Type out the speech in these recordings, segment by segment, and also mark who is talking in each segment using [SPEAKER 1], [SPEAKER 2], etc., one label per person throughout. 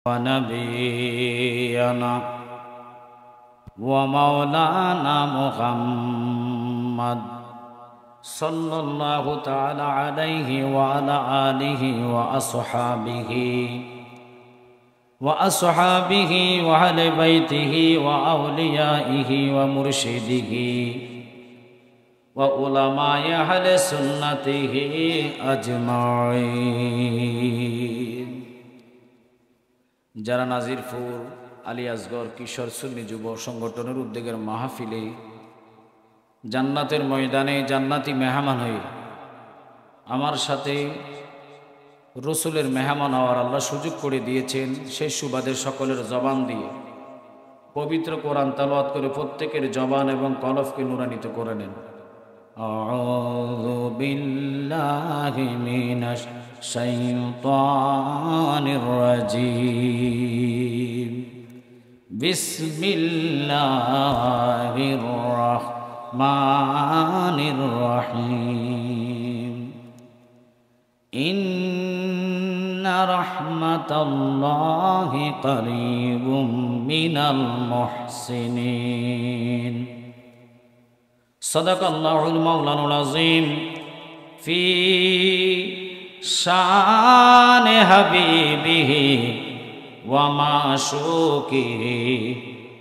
[SPEAKER 1] ونبينا ومولانا محمد صلى الله تعالى عليه وعلى آله وأصحابه وأهل بيته وأوليائه ومرشده وعلماء أهل سنته أجمعين। যারা নাজিরপুর আলিয়াসগড় কিশোর সুন্নি যুব সংগঠনের উদ্যোগের মাহফিলে জান্নাতের ময়দানে জান্নাতি মেহমান হয়ে আমার সাথে রসুলের মেহমান হওয়ার আল্লাহ সুযোগ করে দিয়েছেন, সেই সুবাদে সকলের জবান দিয়ে পবিত্র কোরআন তেলাওয়াত করে প্রত্যেকের জবান এবং কলবকে নূরান্বিত করে নেন। আউযু বিল্লাহি মিনাশ শাইতানির রাজীম। বিসমিল্লাহির রাহমানির রাহিম। ইন্না রাহমাতাল্লাহি করিবুম মিনাল মুহসিনিন। সাদাকাল্লাহুল মাওলানাল আযীম ফি শানে হাবিবিহি ওয়া মাশুকিহি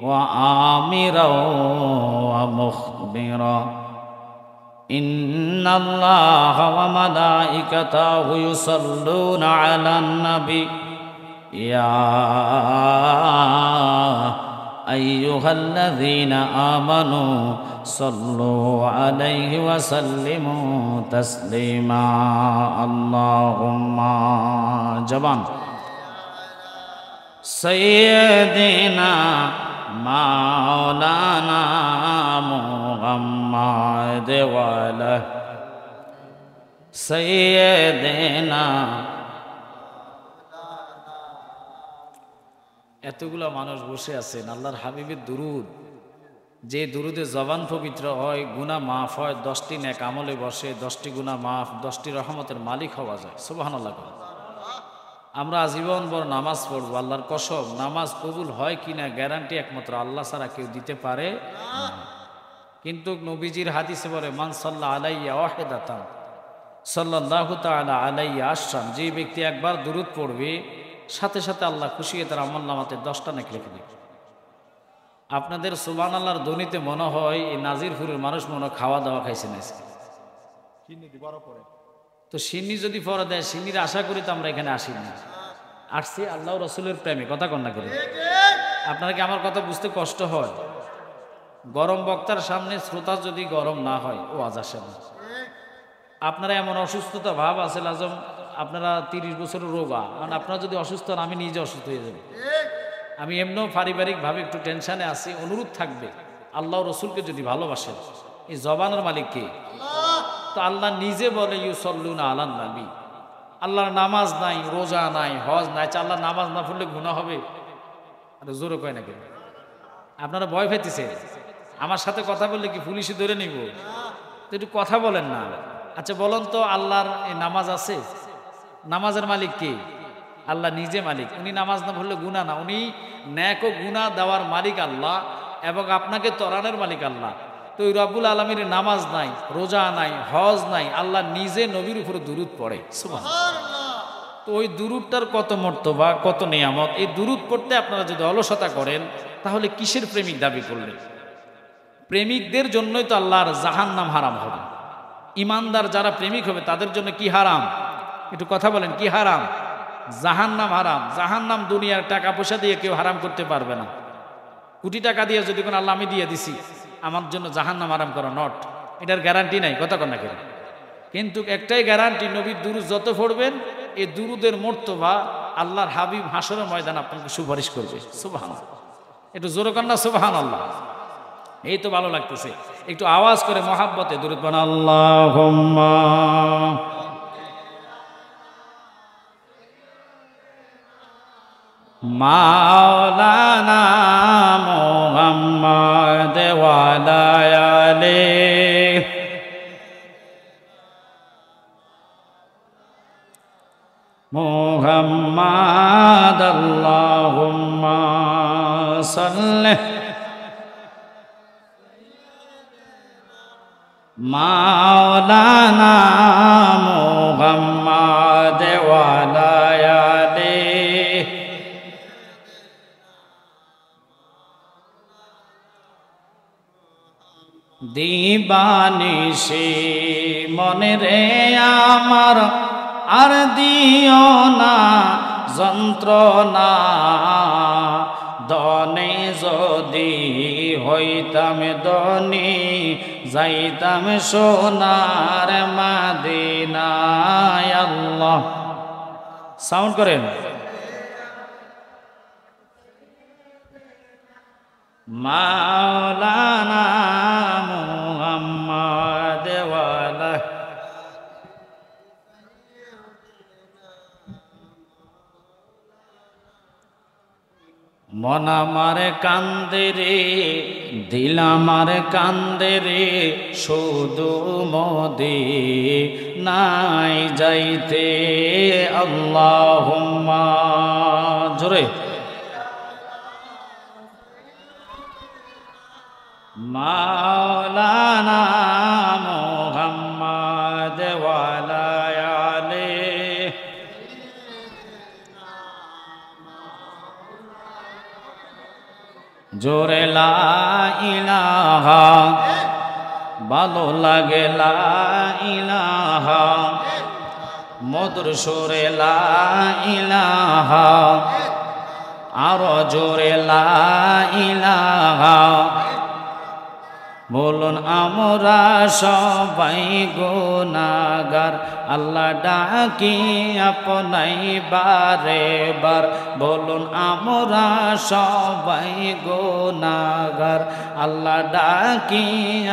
[SPEAKER 1] ওয়া আমিরা ওয়া মুখবিরা। ইন্নাল্লাহা ওয়া মালাইকাতাহু ইউসাল্লুনা আলান নবী ইয়া আইয়ুহাল্লাযীনা আমানু সাল্লু আলাইহি ওয়া সাল্লিমু তাসলিমা। আল্লাহুম্মা জবান সাইয়্যিদিনা মাওলানা মুহাম্মদ ওয়া আলা সাইয়্যিদিনা। এতগুলো মানুষ বসে আছেন, আল্লাহর হাবিবের দুরুদ, যে দুরুদে জবান পবিত্র হয়, গুনাহ মাফ হয়, 10টি নেক আমলে বসে, 10টি গুনাহ মাফ, 10টি রহমতের মালিক হওয়া যায়। সুবহানাল্লাহ। আমরা আজীবন বড় নামাজ পড়বো, আল্লাহর কসম নামাজ কবুল হয় কিনা গ্যারান্টি একমাত্র আল্লাহ ছাড়া কেউ দিতে পারে না। কিন্তু নবীজির হাদিসে বলে, মান সাল্লা আলাইয়া ওয়াহিদাতান সাল্লাল্লাহু তাআলা আলাইয়া আশরান। যে ব্যক্তি একবার দুরুদ পড়বে সাথে সাথে আল্লাহ খুশি হয়ে তার আমলনামাতে 10টা নেক লিখে দেবে। আপনাদের সুবহানাল্লাহর ধ্বনিতে মনে হয় এই নাজিরপুরের মানুষ মনে খাওয়া দাওয়া খাইছে না, তো সিন্নি যদি পরে দেয়, সিন্নির আশা করি তো আমরা এখানে আসি না, আসছি আল্লাহ রসুলের প্রেমে। কথা কন্যা করে আপনারা কি আমার কথা বুঝতে কষ্ট হয়? গরম বক্তার সামনে শ্রোতা যদি গরম না হয় ও আজ আসে না। আপনারা এমন অসুস্থতা ভাব আছে লাজম, আপনারা 30 বছরের রোগা, কারণ আপনারা যদি অসুস্থ হন আমি নিজে অসুস্থ হয়ে যাব। আমি এমনিও পারিবারিকভাবে একটু টেনশানে আছি। অনুরোধ থাকবে, আল্লাহ রসুলকে যদি ভালোবাসেন, এই জবানের মালিক কে? তো আল্লাহ নিজে বলে ইউসাল্লুনা আলান নবী। আল্লাহর নামাজ নাই, রোজা নাই, হজ নাই, আল্লাহ নামাজ না পড়লে গুনাহ হবে? আরে জোরে কয় না কেন? আপনারা ভয় পেতেছে? আমার সাথে কথা বললে কি পুলিশে ধরে নিব? তো একটু কথা বলেন না। আচ্ছা বলেন তো, আল্লাহর এই নামাজ আছে? নামাজের মালিক কে? আল্লাহ নিজে মালিক। উনি নামাজ না পড়লে গুনাহ না, উনি ন্যাক ও গুনাহ দেওয়ার মালিক আল্লাহ, এবং আপনাকে তরানের মালিক আল্লাহ। তো ওই রব্বুল আলামিনের নামাজ নাই, রোজা নাই, হজ নাই, আল্লাহ নিজে নবীর উপরে দুরুদ পড়ে। সুবহানাল্লাহ। তো ওই দুরুদটার কত মর্তবা, কত নিয়ামত। এই দুরুদ পড়তে আপনারা যদি অলসতা করেন, তাহলে কিসের প্রেমিক দাবি করলেন? প্রেমিকদের জন্যই তো আল্লাহর জাহান্নাম হারাম হবে। ইমানদার যারা প্রেমিক হবে তাদের জন্য কি হারাম? একটু কথা বলেন, কি হারাম? জাহান্নাম হারাম। জাহান্নাম দুনিয়ার টাকা পয়সা দিয়ে কেউ হারাম করতে পারবে না। কোটি টাকা দিয়ে যদি কোন আল্লাহ আমি দিয়ে দিছি, আমার জন্য জাহান্নাম আরাম করা নট, এটার গ্যারান্টি নাই। কথা কন না কেন? কিন্তু একটাই গ্যারান্টি, নবীর দুরুদ যত পড়বেন এই দুরুদের মর্তবা আল্লাহর হাবিব হাসরের ময়দান আপনাকে সুপারিশ করবে। সুবহানাল্লাহ। একটু জোরে কন না সুবহানাল্লাহ। এই তো ভালো লাগতেছে, একটু আওয়াজ করে মহাব্বতে দুরুদ পড়েন। আল্লাহুম্মা মাওলানা মুহাম্মদ ওয়া আলা আলিহি মুহাম্মদ। আল্লাহ আল্লাহুম্মা সাল্লি মাওলানা মুহাম্মাদ ওয়া আলা আলিহি দিবানিশি মনে রে আমার আর দিও না যন্ত্রণা দনে যদি হইতাম দনি যাইতাম সোনার মদিনায় আল্লাহ সাউন্ড করেন মাওলানা মুহাম্মদ ওয়া আলা মন আমার কান্দে রে দিল আমার কান্দে রে শুধু মদিনায় যাইতে আল্লাহুম্মা জোরে মাওলানা মুহাম্মদ ওয়া আলা আলিহি জোরে লা ইলাহা ভালো লাগে লা ইলাহা মধুর সুরে লা ইলাহা আরো জোরে লা ইলাহা বলুন আমরা সবাই গুনাহগার আল্লাহ ডাকি আপনাই বারে বার বলুন আমরা সবাই গুনাহগার আল্লাহ ডাকি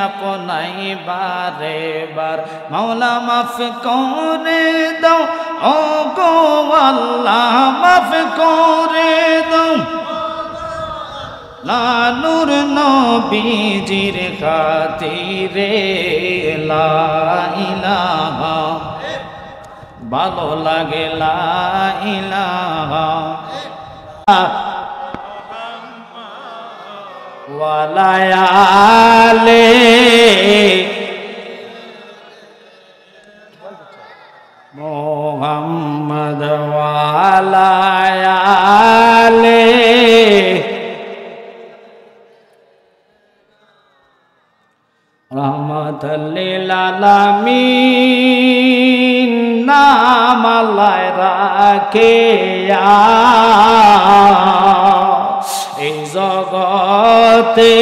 [SPEAKER 1] আপনাই বারে বার মাওলা মাফ করে দাও ও গো আল্লাহ মাফ করে দাও নূর নবীজির খাতিরে লা ইলাহা ভালো লাগে লা ইলাহা ওয়া লা আলিহি মুহাম্মদ ওয়া লা আলিহি রহমাতুল আলামিন নাম আল্লাহ রাখে এই জগতে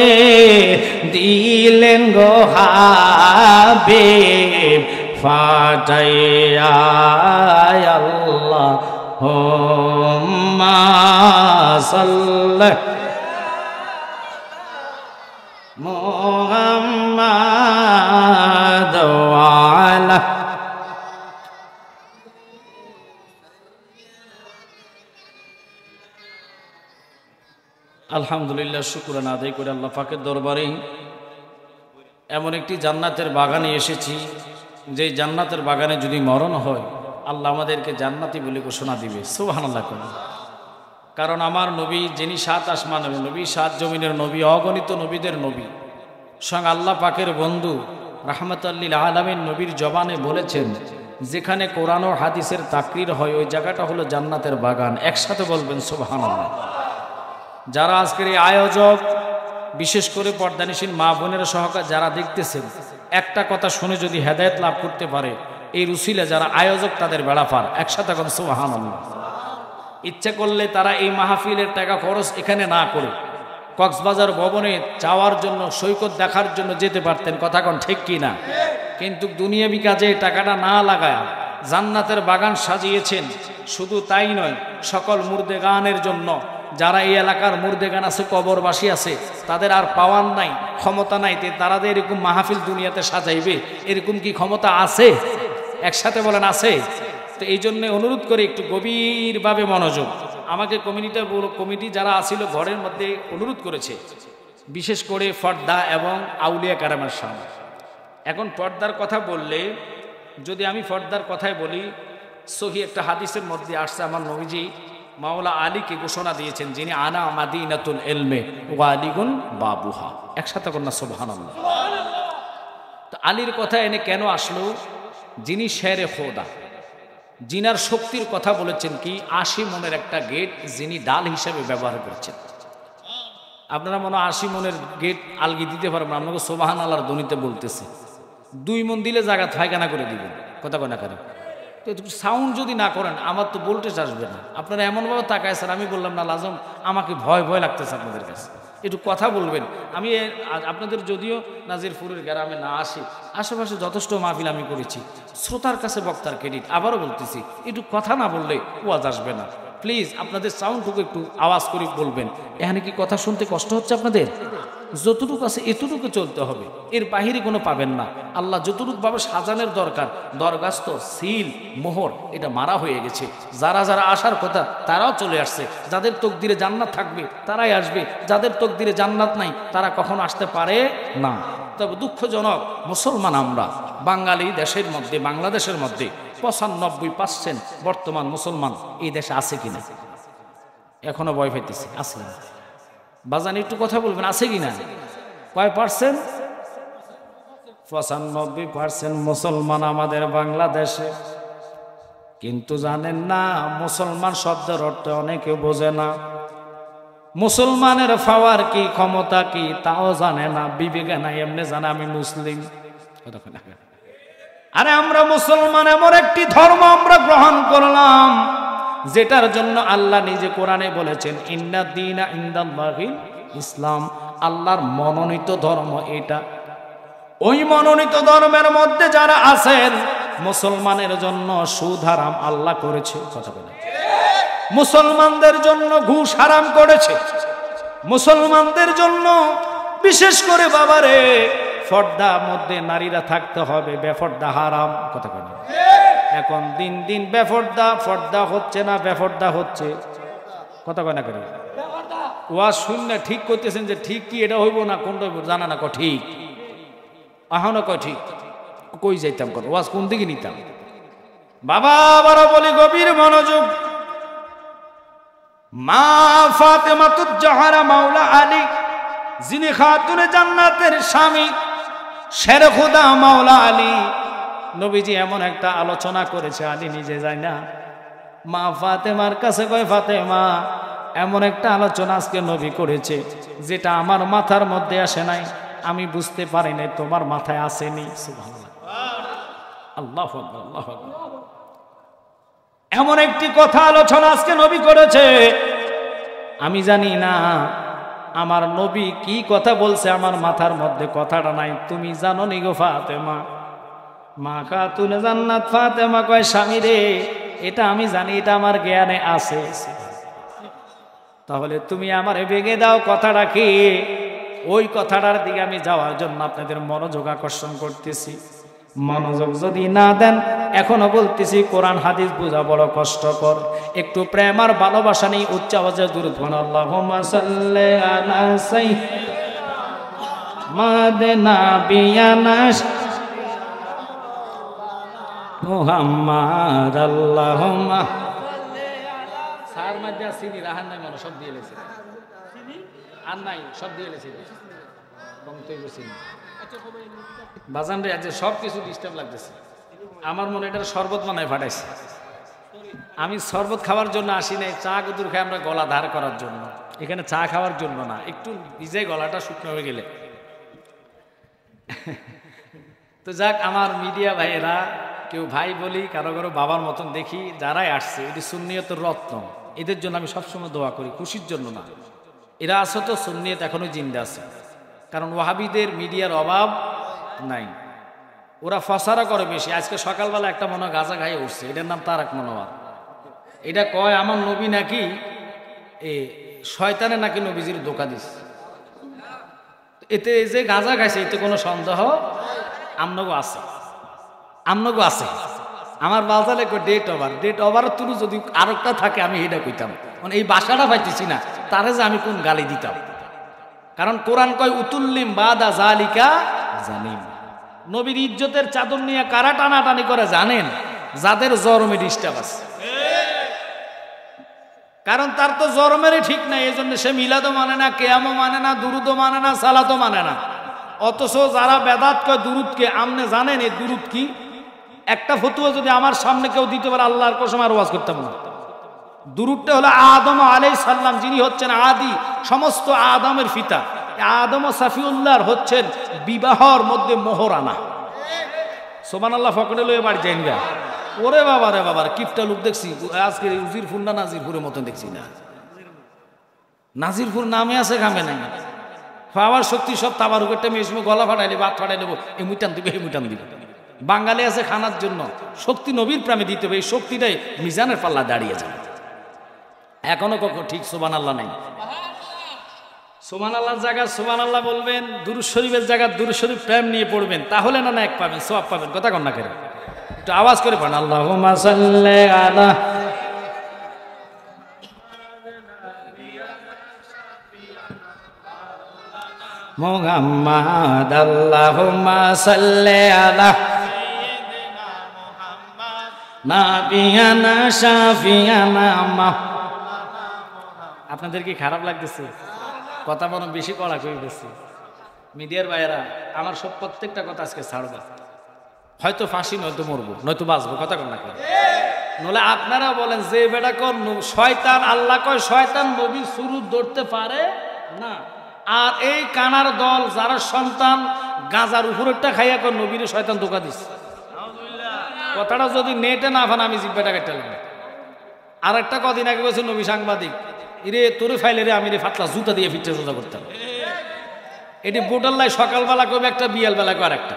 [SPEAKER 1] দিলেন গো হাবিব ফাটাইয়া আল্লাহুম্মা সাল্লি মুহাম্মাদ ওয়া আলা আলহামদুলিল্লাহ শুকরানা আদায় করে আল্লাহ পাকের দরবারে এমন একটি জান্নাতের বাগানে এসেছি যে জান্নাতের বাগানে যদি মরণ হয় আল্লাহ আমাদেরকে জান্নাতি বলে ঘোষণা দিবে সুবহানাল্লাহ। কারণ আমার নবী যিনি 7 আসমানের নবী 7 জমিনের নবী অগণিত নবীদের নবী স্বয়ং আল্লাহ পাকের বন্ধু রাহমাতুল লিল আলামিন নবীর জবানে বলেছেন যেখানে কোরআন ও হাদিসের তাকরীর হয় ওই জায়গাটা হলো জান্নাতের বাগান। একসাথে বলবেন সুবহানাল্লাহ। যারা আজকের এই আয়োজক বিশেষ করে পর্দানিশীল মা বোনেরা সহকারে যারা দেখতেছেন একটা কথা শুনে যদি হেদায়েত লাভ করতে পারে এই রুসিলে যারা আয়োজক তাদের বেড়া পার। একসাথে বলেন সুবহানাল্লাহ। ইচ্ছে করলে তারা এই মাহফিলের টাকা খরচ এখানে না করে কক্সবাজার ভবনে যাওয়ার জন্য সৈকত দেখার জন্য যেতে পারতেন, কথা কোন ঠিক কি না? কিন্তু দুনিয়াবি কাজে টাকাটা না লাগায় জান্নাতের বাগান সাজিয়েছেন। শুধু তাই নয়, সকল মুর্দেগানের জন্য যারা এই এলাকার মুর্দেগান আছে, কবরবাসী আছে, তাদের আর পাওয়ার নাই, ক্ষমতা নাই, তারা যে এরকম মাহফিল দুনিয়াতে সাজাইবে এরকম কি ক্ষমতা আছে? একসাথে বলেন আছে? তো এই জন্য অনুরোধ করে একটু গভীরভাবে মনোযোগ। আমাকে কমিটি যারা আসিল ঘরের মধ্যে অনুরোধ করেছে, বিশেষ করে পর্দা এবং আউলিয়া কারামের সামনে। এখন পর্দার কথা বললে যদি আমি পর্দার কথাই বলি, সহি একটা হাদিসের মধ্যে আসছে আমার নবীজি মাওলা আলীকে ঘোষণা দিয়েছেন, যিনি আনা মাদিনাতুল ইলমে ওয়া আলীগুন বাবুহা। একসাথে কন্যা সুবহানাল্লাহ। তো আলীর কথা এনে কেন আসলো? যিনি শেরে খোদা, জিনার শক্তির কথা বলেছেন কি 80 মনের একটা গেট যিনি ডাল হিসেবে ব্যবহার করছেন। আপনারা মনে 80 মনের গেট আলগি দিতে পারবেন, আপনাকে সুবহানাল্লাহর ধ্বনিতে বলতেছে। 2 মন দিলে জায়গা ফায়খানা করে দিবেন, কথা কয় না করে। তো সাউন্ড যদি না করেন আমার তো ভোল্টেজ আসবে না। আপনারা এমনভাবে তাকায় স্যার, আমি বললাম না লাজম আমাকে ভয় ভয় লাগতেছে আপনাদের কাছে, একটু কথা বলবেন। আমি আপনাদের যদিও নাজিরপুরের গ্রামে না আসি, আশেপাশে যথেষ্ট মাহফিল আমি করেছি, শ্রোতার কাছে বক্তার ক্রেডিট। আবারও বলতেছি, একটু কথা না বললে ওয়াজ আসবে না। প্লিজ আপনাদের সাউন্ডটুকু একটু আওয়াজ করে বলবেন। এখানে কি কথা শুনতে কষ্ট হচ্ছে আপনাদের? যতটুকু আছে এতটুকু চলতে হবে, এর বাহিরে কোনো পাবেন না। আল্লাহ যতটুকু ভাবে সাজানোর দরকার, দরগাস্ত সিল মোহর এটা মারা হয়ে গেছে। যারা যারা আসার কথা তারাও চলে আসছে। যাদের তকদিরে জান্নাত থাকবে তারাই আসবে, যাদের তকদিরে জান্নাত নাই তারা কখনো আসতে পারে না। তবে দুঃখজনক, মুসলমান আমরা বাঙালি দেশের মধ্যে, বাংলাদেশের মধ্যে 95% বর্তমান মুসলমান এই দেশে আছে কিনা? এখনো ভয় পাইতেছে, আছে না? বাজান একটু কথা বলবেন, আছে কিনা? কয় পার্সেন্ট? 95% মুসলমান আমাদের বাংলাদেশে। কিন্তু জানেন না, মুসলমান শব্দের অর্থ অনেকে বোঝে না। মুসলমানের পাওয়ার কি, ক্ষমতা কি তাও জানে না, বিবেকে নাই, এমনি জানে আমি মুসলিম। আরে আমরা মুসলমান, এমন একটি ধর্ম আমরা গ্রহণ করলাম যেটার জন্য আল্লাহ নিজে কোরআনে বলেছেন ইন্না দীনা ইনদাল্লাহিল ইসলাম। আল্লাহর মনোনীত ধর্ম এটা। ওই মনোনীত ধর্মের মধ্যে যারা আছেন, মুসলমানের জন্য সুদ হারাম আল্লাহ করেছে, কথা বলে। মুসলমানদের জন্য ঘুষ হারাম করেছে। মুসলমানদের জন্য বিশেষ করে বাবারে পর্দার মধ্যে নারীরা থাকতে হবে, বেপর্দা হারাম, কথা বলে। এখন দিন দিন বেপর্দা, পর্দা হচ্ছে না, বেপর্দা হচ্ছে, কথা কয় না করে। ওয়াজ শুনলে ঠিক করতেছেন যে ঠিক কি এটা হইব না কোনটা হইব জানা না, ঠিক এখনো কয় ঠিক। কই যাইতাম, ওয়াজ কোন দিকে নিতাম? বাবা আবারও বলি গভীর মনোযোগ। মা ফাতেমাতুজ জাহরা মাওলা আলী, যিনি খাতুনে জান্নাতের স্বামী, শেরে খোদা মাওলা আলী, নবীজি এমন একটা আলোচনা করেছে আলী নিজে যায় না। মা ফাতেমার কাছে কয়, ফাতেমা এমন একটা আলোচনা আজকে নবী করেছে যেটা আমার মাথার মধ্যে আসে নাই, আমি বুঝতে পারি নাই, তোমার মাথায় আসেনি। সুবহানাল্লাহ, আল্লাহু আকবার, আল্লাহু আকবার। এমন একটি কথা আলোচনা আজকে নবী করেছে, আমি জানি না আমার নবী কি কথা বলছে, আমার মাথার মধ্যে কথাটা নাই। তুমি জানো নি গো ফাতেমা? মা খাতুনে জান্নাত ফাতেমা কয়, স্বামী রে এটা আমি জানি, এটা আমার জ্ঞানে আছে। তাহলে তুমি আমারে ভেঙে দাও কথাটা কি? ওই কথাটার দিকে আমি যাওয়ার জন্য আপনাদের মনোযোগ আকর্ষণ করতেছি। মনোযোগ যদি না দেন, এখনো বলতেছি কোরআন হাদিস বোঝা বড় কষ্টকর। একটু প্রেম আর ভালোবাসা নেই, উচ্চ আওয়াজে দুরূদ পড়ুন, আল্লাহুম্মা সাল্লি আলা সাইয়্যিদিনা নাবিয়ানা মুহাম্মাদ। আল্লাহুম্মা সার মধ্যে চিনি রাহান নাই, মনে সব দিয়ে লেছে, আর নাই সব দিয়ে লেছে, বাজান রে আজ সব কিছু ডিস্টার্ব লাগতেছে। আমার মনে এটা শরবত বানায় ফাটাইছে। আমি শরবত খাওয়ার জন্য আসি নাই, চা কুতুর খাই আমরা গলা ধার করার জন্য। এখানে চা খাওয়ার জন্য না, একটু ভিজে গলাটা শুকনো হয়ে গেলে। তো যাক, আমার মিডিয়া ভাইয়েরা, কেউ ভাই বলি, কারো কারো বাবার মতন দেখি, যারাই আসছে এটি সুন্নিয়তের রত্ন, এদের জন্য আমি সবসময় দোয়া করি, খুশির জন্য না। এরা আসো তো সুন্নিয়ত এখনো জিন্দা আছে, কারণ ওয়াহাবিদের মিডিয়ার অভাব নাই। ওরা ফসারা করে বেশি। আজকে সকালবেলা একটা মনে গাঁজা খাইয়ে উঠছে, এটার নাম তারাক মনোয়ার। এটা কয় আমার নবী নাকি শয়তানে নাকি নবীজির ধোঁকা দিস। এতে যে গাঁজা খাইছে এতে কোনো সন্দেহ আমনগো আছে, আমনগো আছে। আমার বাজালে ডেট ওভার, ডেট ওভার তুলু যদি আরেকটা থাকে আমি এটা কইতাম, মানে এই বাসাটা পাইতেছি না, তারে যে আমি কোন গালি দিতাম। কারণ কোরআন কয় উতুল্লিম বাদা জালিকা জালিম। নবীর ইজ্জতের চাদর নিয়ে কারা টানাটানি করে জানেন? যাদের জরমে ডিস্টার্ব আছে। কারণ তার তো জন্মেরই ঠিক নাই, এই জন্য সে মিলাদও মানে না, কেয়ামও মানে না, দুরুদও মানে না, সালাতও মানে না। অথচ যারা বেদাত কয় দুরুদকে, আমনে জানেন এই দুরুদ কি? একটা ফতুয়া যদি আমার সামনে কেউ দিতে পারে, আল্লাহর কসম আর ওয়াজ করতাম না। দুরুদটা হলো আদম আলাইহিস সালাম, যিনি হচ্ছেন আদি সমস্ত আদমের পিতা। আদম ও সাফিউল্লাহর হচ্ছেন বিবাহর মধ্যে মোহর আনা। সুবহানাল্লাহ, ফকরে লয়ে বাড়ি যাইন গা। ওরে বাবা রে বাবার কিপটা লোক দেখছি আজকে, উজিরপুর না নাজিরপুরের মতন দেখছি না। নাজিরপুর নামে আছে, কামে নাই। পাওয়ার শক্তি সব তাবারুকের টাইমে এই সময় গলা ফাটাইলে, বাত ফাটাই দেবো, এমুটান দিবে এমুটান দিবে। বাঙালি আছে খানার জন্য, শক্তি নবীর প্রেমে দিতে হবে। এই শক্তিটাই মিজানের পাল্লা দাঁড়িয়ে যাবে। এখনো কখন ঠিক সুবহানাল্লাহ নাই। সুবহানাল্লাহর জায়গা সুবহানাল্লাহ বলবেন, দুরূদ শরীফের জায়গা দুরূদ শরীফ প্রেম নিয়ে পড়বেন, তাহলে না এক পাবেন, সওয়াব পাবেন। কথা কন না কেন? একটু আওয়াজ করে পড়েন, আল্লাহুম্মা সাল্লি আলা মুহাম্মাদ, আল্লাহুম্মা সাল্লি আলা সাইয়্যিদিনা মুহাম্মাদ, নাবিয়ানা শাফিয়ানা মাওলানা। আপনাদের কি খারাপ লাগতেছে? কথা মনে বেশি কড়া করে গেছে। মিডিয়ার ভাইয়েরা, আমার সব প্রত্যেকটা কথা আজকে ছাড়বা। হয়তো ফাঁসি, নয়তো মরবো, নয়তো বাঁচবো। কথা কন না কেন? নলে আপনারা বলেন যে বেটা কর শয়তান, আল্লাহ কয় শয়তান নবী সুরুদ ধরতে পারে না। আর এই কানার দল যারা সন্তান গাজার উপরেরটা খাইয়া কর নবীরে শয়তান ধোঁকা দিচ্ছে। কথাটা যদি নেটে না ফান আমি জিব্বাটা কেটেলাম। আর একটা কদিন আগে বলছে নবী সাংবাদিক, ইরে তোরে ফাইলে রে আমি রে ফাতলা জুতা দিয়ে ফিটে সোজা করতাম। এটি বোটাল্লাই সকালবেলা করবে একটা, বিয়াল বেলা কর একটা।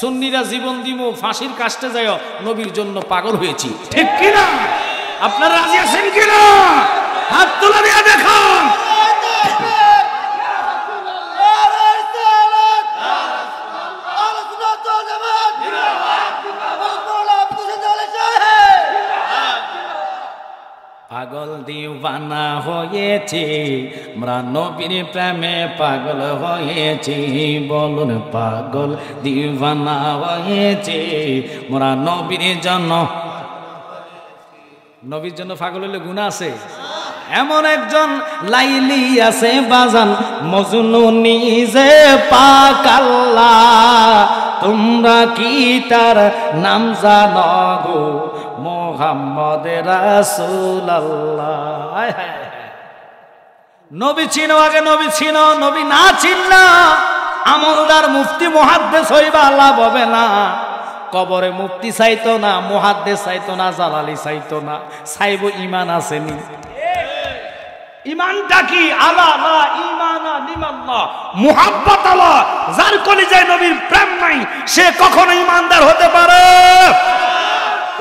[SPEAKER 1] সুন্নিরা জীবন দিব ফাঁসির কাস্টে যায় নবীর জন্য পাগল হয়েছি, ঠিক কিনা? আপনারা রাজি আছেন কিনা? হাত তুলে দিয়ে দেখান। পাগল দিওয়ানা হয়েছি আমরা নবীর প্রেমে, পাগল হয়েছি বলুন। পাগল দিওয়ানা হয়েছি আমরা নবীর জন্য। নবীর জন্য পাগল হলে গুনাহ আছে? এমন একজন লাইলি আছে বাজান, মজনু নিজে পাক আল্লাহ, তোমরা কি তার নাম জানো গো? মুহাম্মদ রাসূলুল্লাহ। নবী চিনো, আগে নবী চিনো। নবী না চিনলা আমলদার মুফতি মুহাদ্দিস হইবা লাভ হবে না। কবরে মুফতি চাইতো না, মুহাদ্দিস চাইতো না, জালালি চাইতো না, চাইব ইমান আসেনি। ইমানটা কি? আলা লা ঈমানা লিমাল্লাহ, মুহাব্বত আল্লাহ। যার কলিজায় নবীর প্রেম নাই সে কখনো ইমানদার হতে পারে?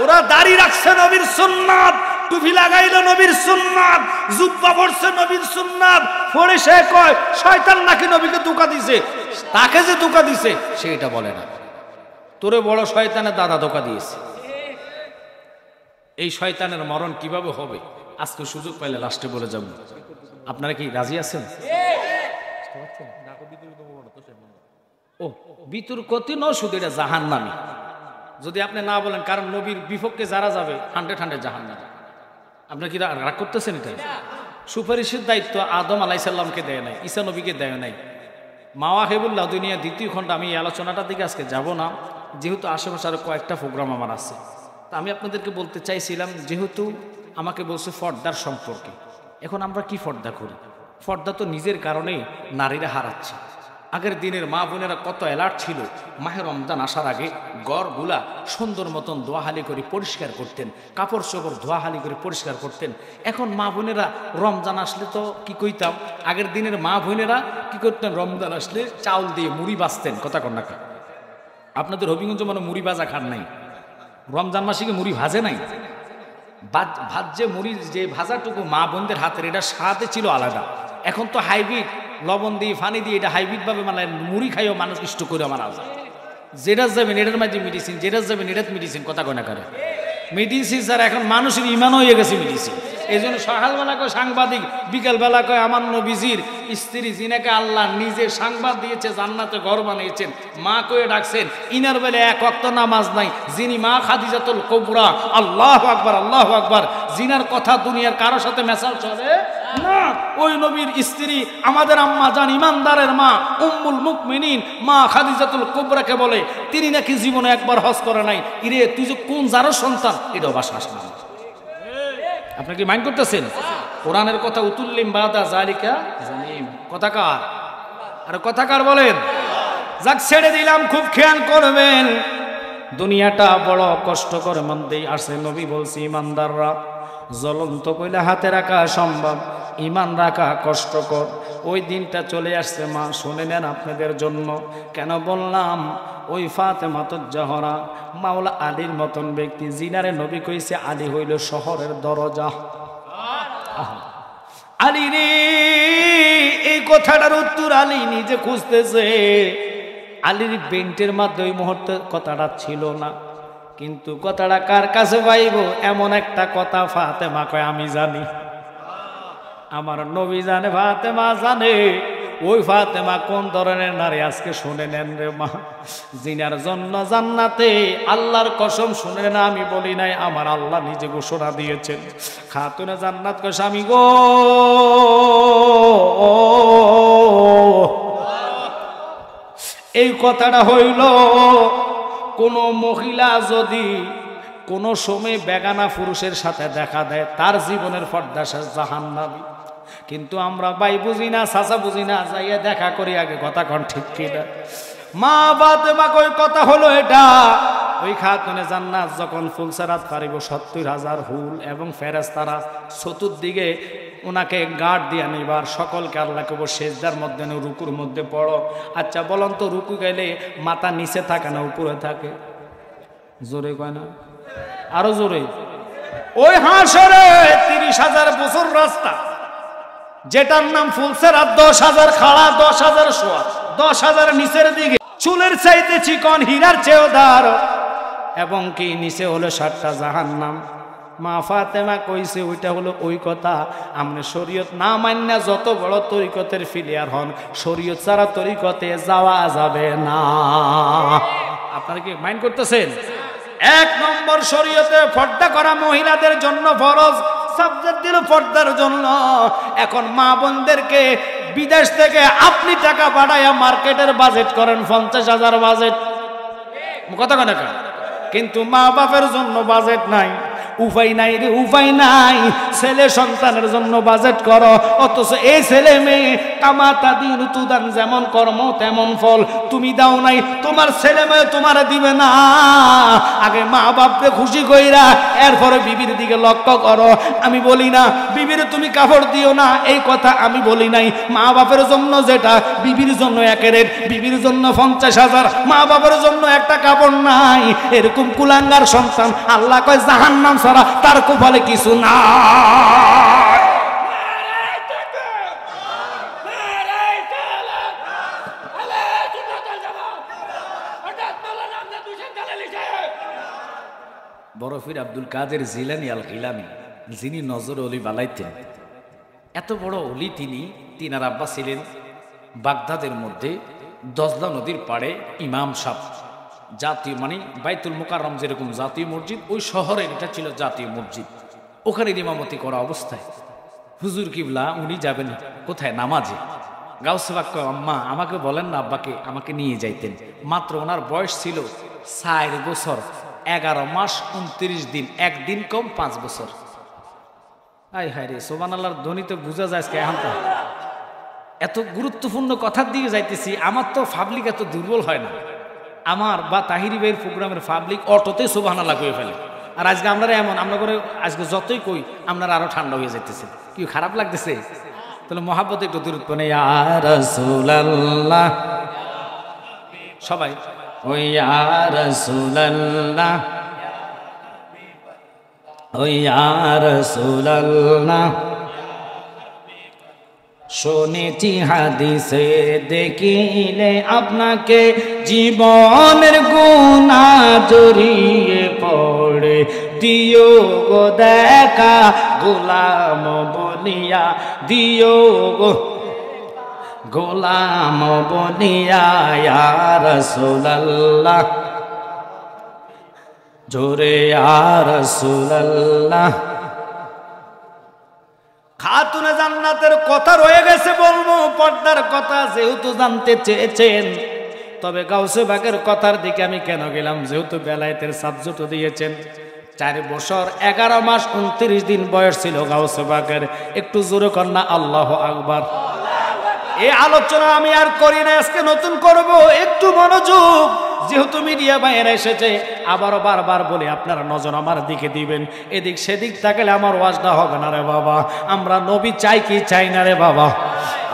[SPEAKER 1] ওরা দাড়ি রাখছে নবীর সুন্নাত, টুপি লাগাইলো নবীর সুন্নাত, জুব্বা পরছে নবীর সুন্নাত, পরে সে কয় শয়তান নাকি নবীকে ধোঁকা দিছে। তাকে যে ধোঁকা দিছে সেটা বলে না। তোরে বড় শয়তানের দাদা ধোঁকা দিয়েছে। এই শয়তানের মরণ কিভাবে হবে আজকে সুযোগ পাইলে লাস্টে বলে যাব। আপনারা কি রাজি আছেন? ও বিতর্কতি ন, শুধু এটা জাহান্নামী। যদি আপনি না বলেন, কারণ নবীর বিপক্ষে যারা যাবে 100 জাহান্নামী। আপনি কি রাগ করতেছেন? এটা সুপারিশের দায়িত্ব আদম আলাইহিস সালামকে দেয় নাই, ঈসা নবীকে দেয় নাই। মাওয়াহিবুল্লাহ দুনিয়া দ্বিতীয় খণ্ড, আমি এই আলোচনাটার দিকে আজকে যাব না, যেহেতু আশেপাশে আরো কয়েকটা প্রোগ্রাম আমার আছে। তা আমি আপনাদেরকে বলতে চাইছিলাম, যেহেতু আমাকে বলছে পর্দার সম্পর্কে, এখন আমরা কি পর্দা করি? পর্দা তো নিজের কারণেই নারীরা হারাচ্ছে। আগের দিনের মা বোনেরা কত অ্যালার্ট ছিল, মাহে রমজান আসার আগে গড়গুলা সুন্দর মতন ধোয়াহালি করে পরিষ্কার করতেন, কাপড় চোপড় ধোয়াহালি করে পরিষ্কার করতেন। এখন মা বোনেরা রমজান আসলে তো কি কইতাম, আগের দিনের মা বোনেরা কি করতেন, রমজান আসলে চাউল দিয়ে মুড়ি বাজতেন। কথা কন্যা, আপনাদের হবিগঞ্জ মানে মুড়ি ভাজা খান নাই? রমজান মাসে কি মুড়ি ভাজে নাই? ভাত যে মুড়ির যে ভাজাটুকু মা বোনদের হাতের, এটা স্বাদে ছিল আলাদা। এখন তো হাইব্রিড, লবণ দিয়ে পানি দিয়ে এটা হাইব্রিড ভাবে মানে মুড়ি খাইও মানুষ ইষ্ট করে মারা যায়। যেটা যাবেন এটার মাঝে মেডিসিন, যেটা যাবেন এটার মেডিসিন। কথা কয় না করে মেডিসিন স্যার, এখন মানুষের ইমান হয়ে গেছে মেডিসিন। এই জন্য সকালবেলা কয় সাংবাদিক, বিকেলবেলা কয় আমার নবীজির স্ত্রী যিনাকে আল্লাহ নিজে সাংবাদ দিয়েছে জান্নাতে ঘর বানিয়েছেন, মা কয়ে ডাকছেন, ইনার বেলে এক ওয়াক্ত নামাজ নাই, যিনি মা খাদিজাতুল কুবরা। আল্লাহু আকবার, আল্লাহু আকবার। জিনার কথা দুনিয়ার কারোর সাথে মেশাল চলে না। ওই নবীর স্ত্রী আমাদের আম্মা জান, ইমানদারের মা, উম্মুল মুমিনিন মা খাদিজাতুল কুবরাকে বলে তিনি নাকি জীবনে একবার হজ করে নাই। ইরে তুই যে কোন জারো সন্তান, এটাও বাসাস না। আপনি কি মাইন্ড করতেছেন? কোরআনের কথা, উতুল্লিম বাদা জালিকা জানিম। কথাকার আর কথাকার বলেন। যাক ছেড়ে দিলাম, খুব খেয়াল করবেন, দুনিয়াটা বড় কষ্টকর মধ্যে আসে। নবী বলছি ইমানদাররা জ্বলন্ত কইলা হাতে রাখা সম্ভব, ইমান রাখা কষ্টকর। ওই দিনটা চলে আসছে মা, শুনে নেন আপনাদের জন্য। কেন বললাম? ওই ফাতেমাতুজ জাহরা মাওলা আলীর মতন ব্যক্তি, জিনারে নবী কইছে আলী হইল শহরের দরজা। আলী রে, এই কথাটার উত্তর আলী নিজে খুঁজতেছে। আলীর বেন্টের মধ্যে ওই মুহূর্তে কথাটা ছিল না, কিন্তু কথাটা কার কাছে পাইব এমন একটা কথা ফাতেমা কয় আমি জানি। আমার নবী জানে, ফাতেমা জানে। ওই ফাতেমা কোন ধরনের নারী আজকে শুনে নেন রে মা, জিনার জন্য জান্নাতে আল্লাহর কসম শুনে না, আমি বলি নাই, আমার আল্লাহ নিজে ঘোষণা দিয়েছেন। খাতুনে জান্নাত কয় স্বামী গো, এই কথাটা হইল কোন মহিলা যদি কোন সময় বেগানা পুরুষের সাথে দেখা দেয়, তার জীবনের পর্দা শেষ, জাহান্নামী। কিন্তু আমরা ভাই বুঝি না, চাচা বুঝি না, যাইয়া দেখা করি আগে। কথা কন ঠিক কিনা? মা ফাতেমা কই কথা হলো এটা। ওই খাতুনে জান্নাত যখন ফুলসেরাত পারিব ৭০,০০০ হুল এবং ফেরেশতারা চতুর্দিকে ওনাকে গার্ড দিয়ে নিবার, সকলকে আল্লাহকে সেজদার মধ্যে রুকুর মধ্যে পড়ো। আচ্ছা বলুন তো, রুকু গেলে মাথা নিচে থাকে না উপরে থাকে? জোরে কয় না, আরো জোরে। ওই হাসরে ৩০,০০০ বছর রাস্তা, যেটার নাম ফুলসেরাত, ১০,০০০ খাড়া, ১০,০০০ শোয়া, ১০,০০০ নিচের দিকে, চুলের চাইতে চিকন, হীরার চেয়েও দার, এবং কি নিচে হলো ৭টা জাহান্নাম। মা ফাতেমা কইছে ওইটা হলো ওই কথা, আপনি শরীয়ত না মান্না যত বড় তরিকতের ফিলিয়ার হন, শরীয়ত ছাড়া তরিকতে যাওয়া যাবে না। আপনারা কি মাইন্ড করতেছেন? ১ নম্বর, শরীয়তে পর্দা করা মহিলাদের জন্য ফরজ, সাবজেক্ট দিল পর্দার জন্য। এখন মা বোনদেরকে বিদেশ থেকে আপনি টাকা পাঠাইয়া মার্কেটের বাজেট করেন ৫০,০০০ বাজেট, কথা কেন? কিন্তু মা বাপের জন্য বাজেট নাই, উপায় নাই রে, উপায় নাই। ছেলে সন্তানের জন্য বাজেট করো, অথচ এই ছেলে মেয়ে কামাতা দিন তুদান, যেমন কর্ম তেমন ফল। তুমি দাও নাই, তোমার ছেলে মেয়ে তোমার দিবে না। আগে মা বাপকে খুশি কইরা এরপরে বিবির দিকে লক্ষ্য করো। আমি বলি না বিবির তুমি কাপড় দিও না, এই কথা আমি বলি নাই। মা বাপের জন্য যেটা, বিবির জন্য এক রেট, বিবির জন্য ৫০,০০০, মা বাপের জন্য একটা কাপড় নাই। এরকম কুলাঙ্গার সন্তান আল্লাহ কয় জাহান্নাম ছাড়া তার কপালে কিছু না। বরফির আব্দুল কাদের জিলানী আল গিলানী, যিনি নজর অলি বালাইতেন, এত বড় অলি তিনি। তিনার আব্বা ছিলেন বাগদাদের মধ্যে দজলা নদীর পাড়ে ইমাম সাহেব, জাতীয় মানে বাইতুল মুকাররম যেরকম জাতীয় মসজিদ, ওই শহরের এটা ছিল জাতীয় মসজিদ। ওখানে ইমামতি করা অবস্থায় হুজুর কিবলা উনি যাবেন কোথায়? নামাজে। গাউসে পাক কয় আম্মা আমাকে বলেন না আব্বাকে, আমাকে নিয়ে যাইতেন। মাত্র ওনার বয়স ছিল 4 বছর 11 মাস 29 দিন, একদিন কম 5 বছর। আয় হায় রে, সুবহানাল্লাহর ধ্বনি তো বুঝা যায় এখন। এত গুরুত্বপূর্ণ কথার দিকে যাইতেছি, আমার তো পাবলিক এত দুর্বল হয় না। আমার বা তাহিরি ভাইয়ের প্রোগ্রামের পাবলিক অটোতে সুবহানাল্লাহ কয়ে ফেলে। আর আজকে আপনারা এমন, আমরা করে আজকে যতই কই আপনারা আরো ঠান্ডা হয়ে যাইতেছে। কি খারাপ লাগতেছে? তাহলে মহাব্বতে একটু দূরত্ব নেই। ইয়া রাসূলুল্লাহ সবাই, ও ইয়া রাসূলুল্লাহ, ও ইয়া রাসূলুল্লাহ। শুনেছি হাদিসে দেখিলে আপনাকে জীবনের গুনাহ জড়িয়ে পড়ে দিও গো দেখা গোলাম বনিয়া দিও গো গোলাম বনিয়া ইয়া রাসূলুল্লাহ জোরে ইয়া রাসূলুল্লাহ। খাতুনে জান্নাতের কথা রয়ে গেছে বলবো, পর্দার কথা যেহেতু জানতে চেয়েছেন, তবে গাউসে বাগের কথার দিকে আমি কেন গেলাম, যেহেতু বেলায়েতের সাবজেক্ট দিয়েছেন। 4 বছর 11 মাস 29 দিন বয়স ছিল গাউসে বাগের। একটু জোরে কন্যা আল্লাহু আকবার। এই আলোচনা আমি আর করি না, আজকে নতুন করব, একটু মনোযোগ। যেহেতু মিডিয়া বাইরে এসেছে, আবারও বারবার বলে আপনারা নজর আমার দিকে দিবেন। এদিক সেদিক তাকালে আমার ওয়াজটা হবে না রে বাবা। আমরা নবী চাই কি চাই না রে বাবা?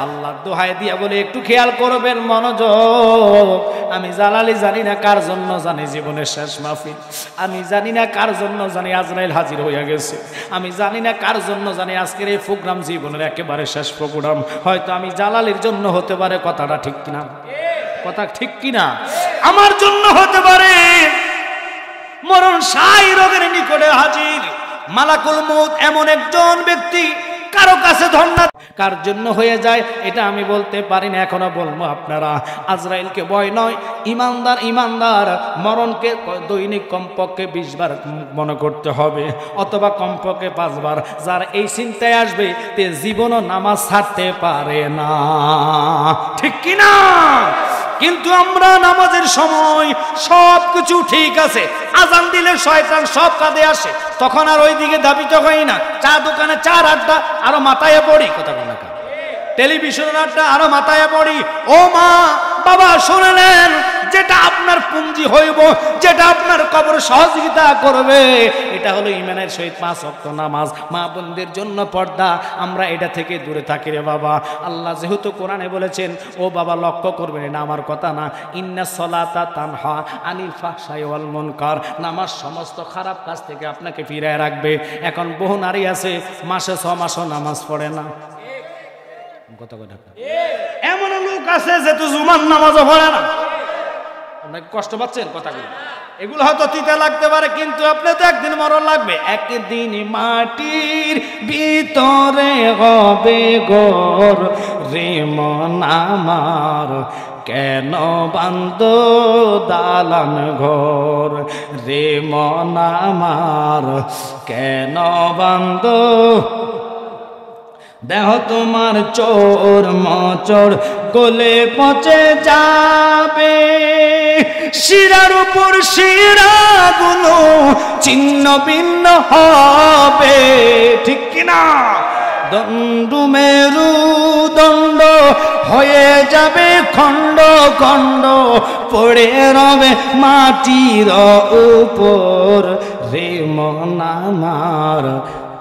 [SPEAKER 1] আল্লাহ দোহাই দিয়া বলে একটু খেয়াল করবেন, মনোযোগ। আমি জালালি জানি না কার জন্য জানি জীবনের শেষ মাহফিল, আমি জানি না কার জন্য জানি আজরাইল হাজির হইয়া গেছে, আমি জানি না কার জন্য জানি আজকের এই প্রোগ্রাম জীবনের একেবারে শেষ প্রোগ্রাম। হয়তো আমি জালালির জন্য হতে পারে, কথাটা ঠিক কিনা? কথা ঠিক কিনা? আমার জন্য হতে পারে। মরণ সাই রোগের নিকটে হাজির মালাকুল মউত এমন একজন ব্যক্তি, কারো কাছে ধন্যবাদ কার জন্য হয়ে যায় এটা আমি বলতে পারি না, এখনো বলবো আপনারা। আজরাইলকে ভয় নয়, ইমানদার মরণকে দৈনিক কমপক্ষে 20 বার মনে করতে হবে, অথবা কমপক্ষে 5 বার। যার এই চিন্তায় আসবে তে জীবনও নামাজ ছাড়তে পারে না, ঠিক কিনা? কিন্তু আমরা নামাজের সময় সব কিছু ঠিক আছে, আজান দিলে শয়তান সব কাঁধে আসে, তখন আর ওই দিকে ধাবিত হই না। চা দোকানে চার আড্ডা আরো মাথায় পড়ি, কথা বলে না, টেলিভিশনের আড্ডা আরো মাথায় পড়ি। ও মা বাবা শুনলেন, যেটা আপনার পুঞ্জি হইব, যেটা আপনার কবর সহযোগিতা করবে, এটা হলো ইমানের সহিত 5 ওয়াক্ত নামাজ, মা বোনদের জন্য পর্দা। আমরা এটা থেকে দূরে থাকি রে বাবা। আল্লাহ যেহেতু কোরআনে বলেছেন, ও বাবা লক্ষ্য করবেন, এটা আমার কথা না, ইন্নাস সালাতা তানহা আনিল ফাহশাই ওয়াল মুনকার, নামাজ সমস্ত খারাপ কাজ থেকে আপনাকে ফিরায় রাখবে। এখন বহু নারী আছে মাসে 6 মাসও নামাজ পড়ে না, এমন লোক আছে যে তো জুমার নামাজও পড়ে না। আপনাকে কষ্ট পাচ্ছেন কথাগুলো, এগুলো হয়তো তিতা লাগতে পারে, কিন্তু আপনি তো একদিন মরণ লাগবে। একদিন মাটির ভিতরে হবে ঘর রে মন আমার, কেন বান্দ দালান ঘর রে মন আমার, কেন বান্দ দেহ তোমার চোর মচর গলে পচে যাবে, শিরার উপর শিরাগুলো ছিন্ন ভিন্ন হবে, ঠিক কিনা? দণ্ড মেরু দণ্ড হয়ে যাবে খণ্ড খণ্ড, পড়ে রবে মাটির উপর রে মন আমার,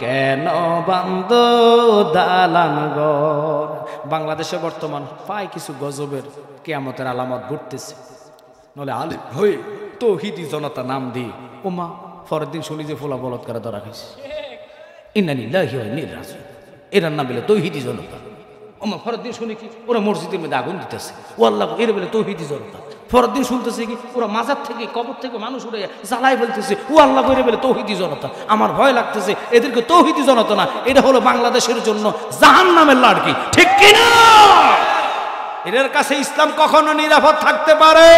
[SPEAKER 1] কেন বান্দ দালান ঘর। বাংলাদেশে বর্তমান প্রায় কিছু গজবের কিয়ামতের আলামত ঘটতেছে। নলে আলিম হয়ে তৌহিদি জনতা নাম দিয়ে ওমা পরের দিন শুনি যে ফোলা বলৎকারে ধরা খাইছে, ইন্না লিল্লাহি ওয়া ইন্না ইলাইহি রাজিউন, এরার নাম বলে তৌহিদি জনতা। ওমা পরের দিন শুনি কি ওরা মসজিদের মধ্যে আগুন দিতেছে, ও আল্লাহ এর বলে তৌহিদি জনতা। পরের দিন শুনতেছে কি ওরা মাজার থেকে কবর থেকে মানুষ উঠে জ্বালাই ফেলতেছে, ও আল্লাহ করে বলে তৌহিদি জনতা। আমার ভয় লাগতেছে এদেরকে তৌহিদি জনতা না, এটা হলো বাংলাদেশের জন্য জাহান্নামের লাড়কি, ঠিক কিনা? এদের কাছে ইসলাম কখনো নিরাপদ থাকতে পারে?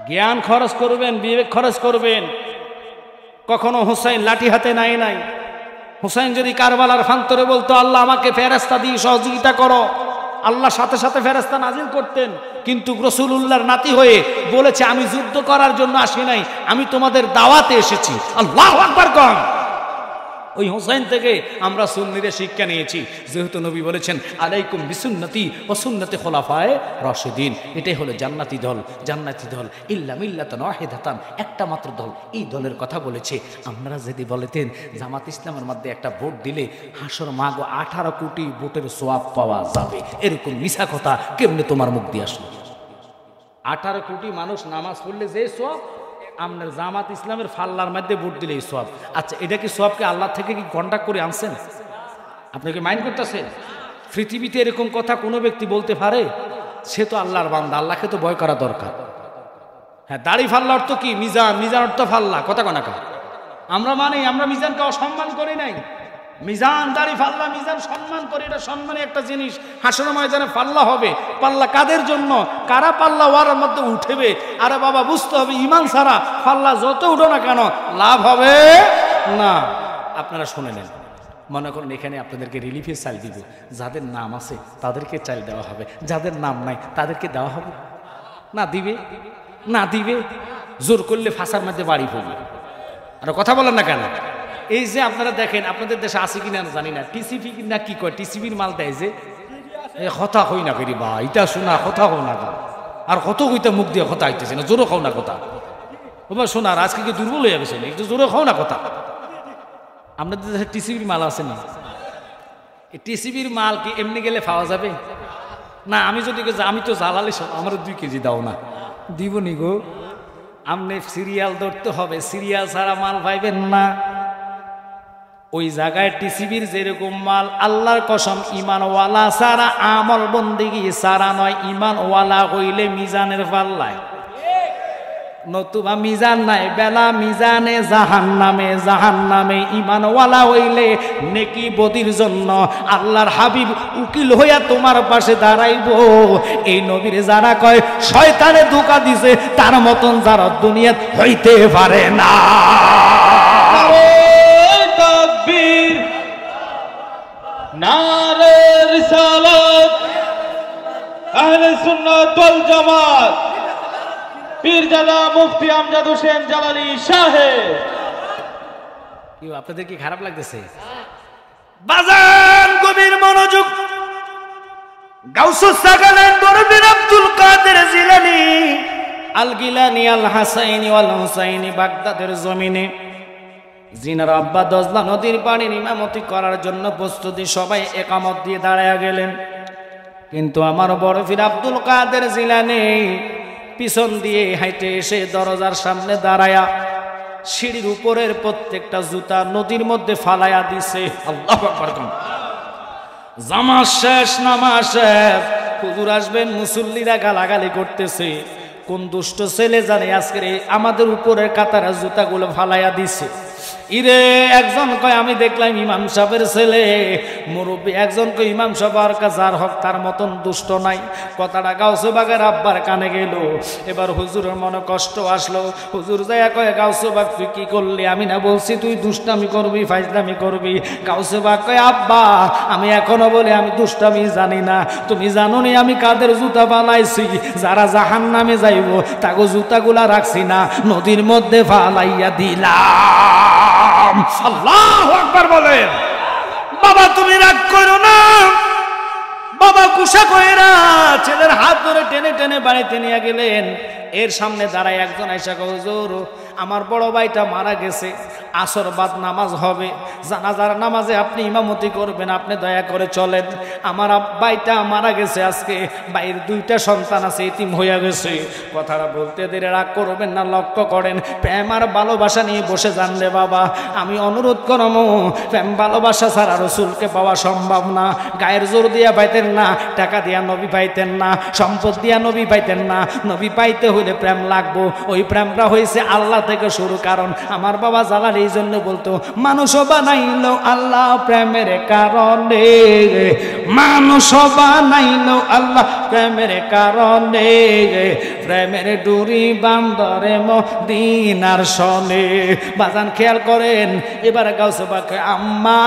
[SPEAKER 1] জ্ঞান খরচ করবেন, বিবেক খরচ করবেন। কখনো হুসাইন লাঠি হাতে নাই, হুসাইন যদি কারবালার ফান্তরে বলতো আল্লাহ আমাকে ফেরেশতা দিয়ে সহযোগিতা করো, আল্লাহ সাথে সাথে ফেরেশতা নাজিল করতেন। কিন্তু রাসূলুল্লাহর নাতি হয়ে বলেছে আমি যুদ্ধ করার জন্য আসি নাই, আমি তোমাদের দাওয়াতে এসেছি। আল্লাহু আকবার কম। ওই হুসাইন থেকে আমরা সুন্নিদের শিক্ষা নিয়েছি, যেহেতু নবী বলেছেন আলাইকুম বিসুন্নতি ওয়া সুন্নতি খুলাফায়ে রাশিদিন, এটাই হলো জান্নাতি দল। জান্নাতি দল ইল্লা মিল্লাতান ওয়াহিদাতান, একটা মাত্র দল, এই দলের কথা বলেছে। আপনারা যদি বলতেন জামাত ইসলামের মধ্যে একটা ভোট দিলে হাসর মাগো 18 কোটি ভোটের সওয়াব পাওয়া যাবে, এরকম মিছা কথা কেমনে তোমার মুখ দিয়ে আসলো? 18 কোটি মানুষ নামাজ পড়লে যে সওয়াব, আপনার জামাত ইসলামের ফাল্লার মধ্যে ভোট দিলে এই সওয়াব। আচ্ছা এটা কি সওয়াবকে আল্লাহ থেকে কি কন্ট্যাক্ট করে আনছেন? আপনি কি মাইন্ড করতেছেন? পৃথিবীতে এরকম কথা কোনো ব্যক্তি বলতে পারে? সে তো আল্লাহর বান্দা, আল্লাহকে তো ভয় করা দরকার। হ্যাঁ, দাড়ি ফাল্লা অর্থ কি? মিজান। মিজান অর্থ ফাল্লা, কথা কনাকা। আমরা মানি, আমরা মিজানকে অসম্মান করি নাই। মিজান, দাড়ি ফাল্লা, মিজান সম্মান করি, এটা সম্মানের একটা জিনিস। হাসর ময়দানে পাল্লা হবে। পাল্লা কাদের জন্য? কারা পাল্লা ওয়ার মধ্যে উঠেবে। আরে বাবা, বুঝতে হবে ইমান ছাড়া পাল্লা যত উঠো না কেন লাভ হবে না। আপনারা শুনে নেন, মনে করেন এখানে আপনাদেরকে রিলিফের চাল দিব, যাদের নাম আছে তাদেরকে চাল দেওয়া হবে, যাদের নাম নাই তাদেরকে দেওয়া হবে না? দিবে না? দিবে। জোর করলে ফাঁসার মধ্যে বাড়ি পড়বে। আর কথা বলেন না কেন? এই যে আপনারা দেখেন, আপনাদের দেশে আছে কিনা জানি না, টিসিপি না কি কয়, টিসিপির মাল দেয় যে, কথা কই না করি বা এটা শোনা, কথা কও না গা। আর কত কইতে মুখ দিয়ে কথা আইতেছে না, জোরে খাও না কথা। শোনা, আর আজকে কি দুর্বল হয়ে গেছে, একটু জোরে খাও না কথা। আপনাদের দেশে টিসিবির মাল আছে না? এই টিসিবির মাল কি এমনি গেলে পাওয়া যাবে না? আমি যদি আমি তো জ্বালালে সব আমার 2 কেজি দাও না, দিব নি গো। আপনি সিরিয়াল ধরতে হবে, সিরিয়াল ছাড়া মাল পাইবেন না। ওই জায়গায় টিসিবির যেরকম মাল, আল্লাহর কসম ইমানওয়ালা সারা আমল বন্দেগি সারা নয়, ইমানওয়ালা হইলে মিজানের পাল্লায়, নতুবা মিজান নাই বেলা মিজানে জাহান্নামে, জাহান্নামে। ইমানওয়ালা হইলে নেকি বদির জন্য আল্লাহর হাবিব উকিল হইয়া তোমার পাশে দাঁড়াইব। এই নবীর যারা কয় শয়তানে ধোঁকা দিছে, তার মতন যারা দুনিয়াত হইতে পারে না।
[SPEAKER 2] তাকবীর, নারে রিসালাত, আহলে সুন্নাত ওয়াল জামাত, পীরজাদা মুফতি আমজাদ হোসেন জালালী সাহেব।
[SPEAKER 1] কি আপনাদের কি খারাপ লাগতেছে? বাজান গভীর মনোযোগ। গাউসুস সাগালেন বরবির আব্দুল কাদের জিলানী আল গিলানী আল হাসাইনি ওয়াল হুসাইনি বাগদাদের জমিনে জিনার আব্বা দজলা নদীর পানির ইমামতি করার জন্য প্রস্তুতি, সবাই একামত দিয়ে দাঁড়ায়া গেলেন। কিন্তু আমার বড় পীর আব্দুল কাদের জিলানী পিছন দিয়ে হাইটে এসে দরজার সামনে দাঁড়ায়া সিঁড়ির উপরের প্রত্যেকটা জুতা নদীর মধ্যে ফালাইয়া দিছে। আল্লাহু আকবার। জামাত শেষ, নামাজ শেষ, হুজুর আসবেন, মুসল্লিরা গালাগালি করতেছে। কোন দুষ্ট ছেলে জানে আজকে আমাদের উপরের কাতারা জুতাগুলো ফালাইয়া দিছে। ইরে একজন কয় আমি দেখলাম ইমাম সাহেবের ছেলে মুরব্বী, একজন কয় ইমাম সাহেব আর যার হক তার মতন দুষ্ট নাই। কথাটা গাউসে বাগের আব্বার কানে গেল। এবার হুজুরের মনে কষ্ট আসলো। হুজুর যাইয়া কয় গাউসে বাগ তুই কি করলি? আমি না বলছি তুই দুষ্টামি করবি, ফাইজলামি করবি? গাউসে বাগ কয় আব্বা আমি এখনো বলি আমি দুষ্টামি জানি না। তুমি জানো নি আমি কাদের জুতা ফালাইছি? যারা জাহান্নামে যাইব তাগো জুতাগুলা রাখছি না, নদীর মধ্যে ফালাইয়া দিলাম। আল্লাহু আকবার বলেন। বাবা তুমি রাগ করো না। বাবা কুশা কইরা ছেলের হাত ধরে টেনে টেনে বাড়িতে নিয়ে গেলেন। এর সামনে দাঁড়ায় একজন আইসা কয় হুজুর আমার বড় ভাইটা মারা গেছে, আসর বাদ নামাজ হবে, জানাজার নামাজে আপনি ইমামতি করবেন, আপনি দয়া করে চলেন। আমার ভাইটা মারা গেছে আজকে, ভাইয়ের 2টা সন্তান আছে, এতিম হইয়া গেছে। কথাটা বলতে দেরি, রাগ করবেন না, লক্ষ্য করেন প্রেম আর ভালোবাসা নিয়ে বসে যান রে বাবা। আমি অনুরোধ করবো, প্রেম ভালোবাসা ছাড়া রসুলকে পাওয়া সম্ভব না। গায়ের জোর দিয়া পাইতেন না, টাকা দিয়া নবী পাইতেন না, সম্পদ দিয়া নবী পাইতেন না। নবী পাইতে হইলে প্রেম লাগবো। ওই প্রেমটা হয়েছে আল্লাহ থেকে শুরু। কারণ আমার বাবা জালাল এই জন্য বলতো মানুষ বানাইলো আল্লাহ প্রেমের কারণে, মানুষ বানাইলো আল্লাহ প্রেমের কারণে, প্রেমের ডুরি বান্দরে মদিনার সনে। বাজান খেয়াল করেন। এবার গাউসে বাগ আম্মা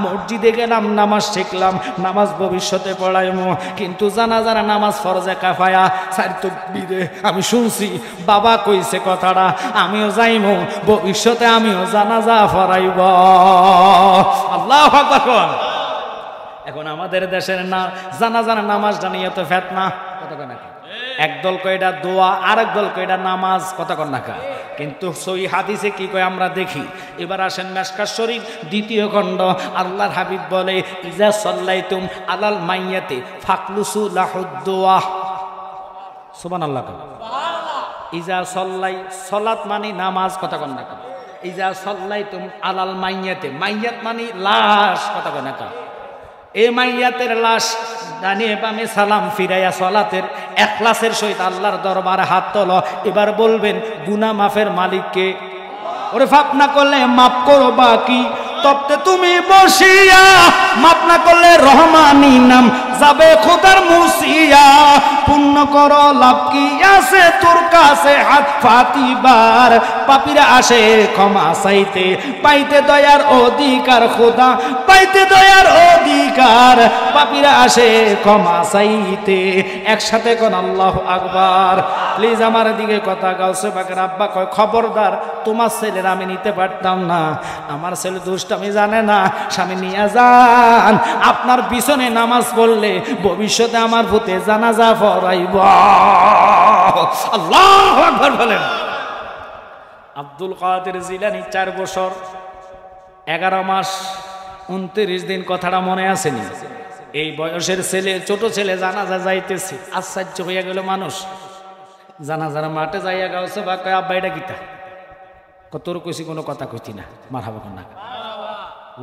[SPEAKER 1] মসজিদে গেলাম, নামাজ শিখলাম, নামাজ ভবিষ্যতে পড়াইমো, কিন্তু জানাজার নামাজ ফরজে কাফায়া 4 তাকবীরে আমি শুনছি বাবা কইছে কথাটা, আমিও যাইমু, ভবিষ্যতে আমিও জানাজা পড়াইব। আল্লাহু আকবার। এখন আমাদের দেশের না জানাজার নামাজ জানিয়ে তো ফেতনা, কথা কয় না? একদল কয় এটা দোয়া, আরেক দল কয় এটা নামাজ, কথা কয় না? কিন্তু সহি হাদিসে কি কয় আমরা দেখি। এবার আসেন মিশকাত শরীফ 2য় খণ্ড। আল্লাহর হাবিব বলে ইজা সাল্লাইতুম আলাল মাইয়াতি ফাকলুসু লাহুদ দোয়া। সুবহানাল্লাহ। ইজা সল্লাই, সলাত মানে নামাজ, কথা কয় না? ইজা সাল্লাইতুম আলাল মাইয়াতে, মাইয়াত মানে লাশ, কথা কয় না? এই মাইয়াতের লাশ ডানে বামে সালাম ফিরাইয়া সলাতের ইখলাসের সহিত আল্লাহর দরবারে হাত তোলো, এবার বলবেন গুনাহ মাফের মালিককে। ওরে পাপ না করলে মাফ করবা কি, তবে তুমি বসিয়া মাফ না করলে রহমানি নাম যাবে খোদার মুসিয়া। পুণ্য করো লাভ কি আছে তোর কাছে হাত পাতিবার, পাপীরা আসে ক্ষমা চাইতে, পাইতে দয়ার অধিকার খোদা, পাইতে দয়ার অধিকার, পাপীরা আসে ক্ষমা চাইতে। একসাথে কোন আল্লাহু আকবার। প্লিজ আমার দিকে কথা গাউসে পাকের আব্বা কয় খবরদার, তোমার ছেলের আমি নিতে পারতাম না, আমার ছেলে দুষ্টামি জানে না, স্বামী নিয়ে যান, আপনার পিছনে নামাজ পড়লে ভবিষ্যতে আমার ভূতে জানাজা পড়াইব। আল্লাহু আকবার বলেন। আব্দুল কাদের জিলানী 4 বছর 11 মাস 29 দিন, কথাটা মনে আসেনি? এই বয়সের ছেলে, ছোট ছেলে জানাজা যাইতেছে, আশ্চর্য হইয়া গেল মানুষ। জানাজার মাঠে যাইয়া গাউছে বা কয় আব্বা এটা কিতা, তোর কইছি কোনো কথা কইতি না, মারহাবা কোন না।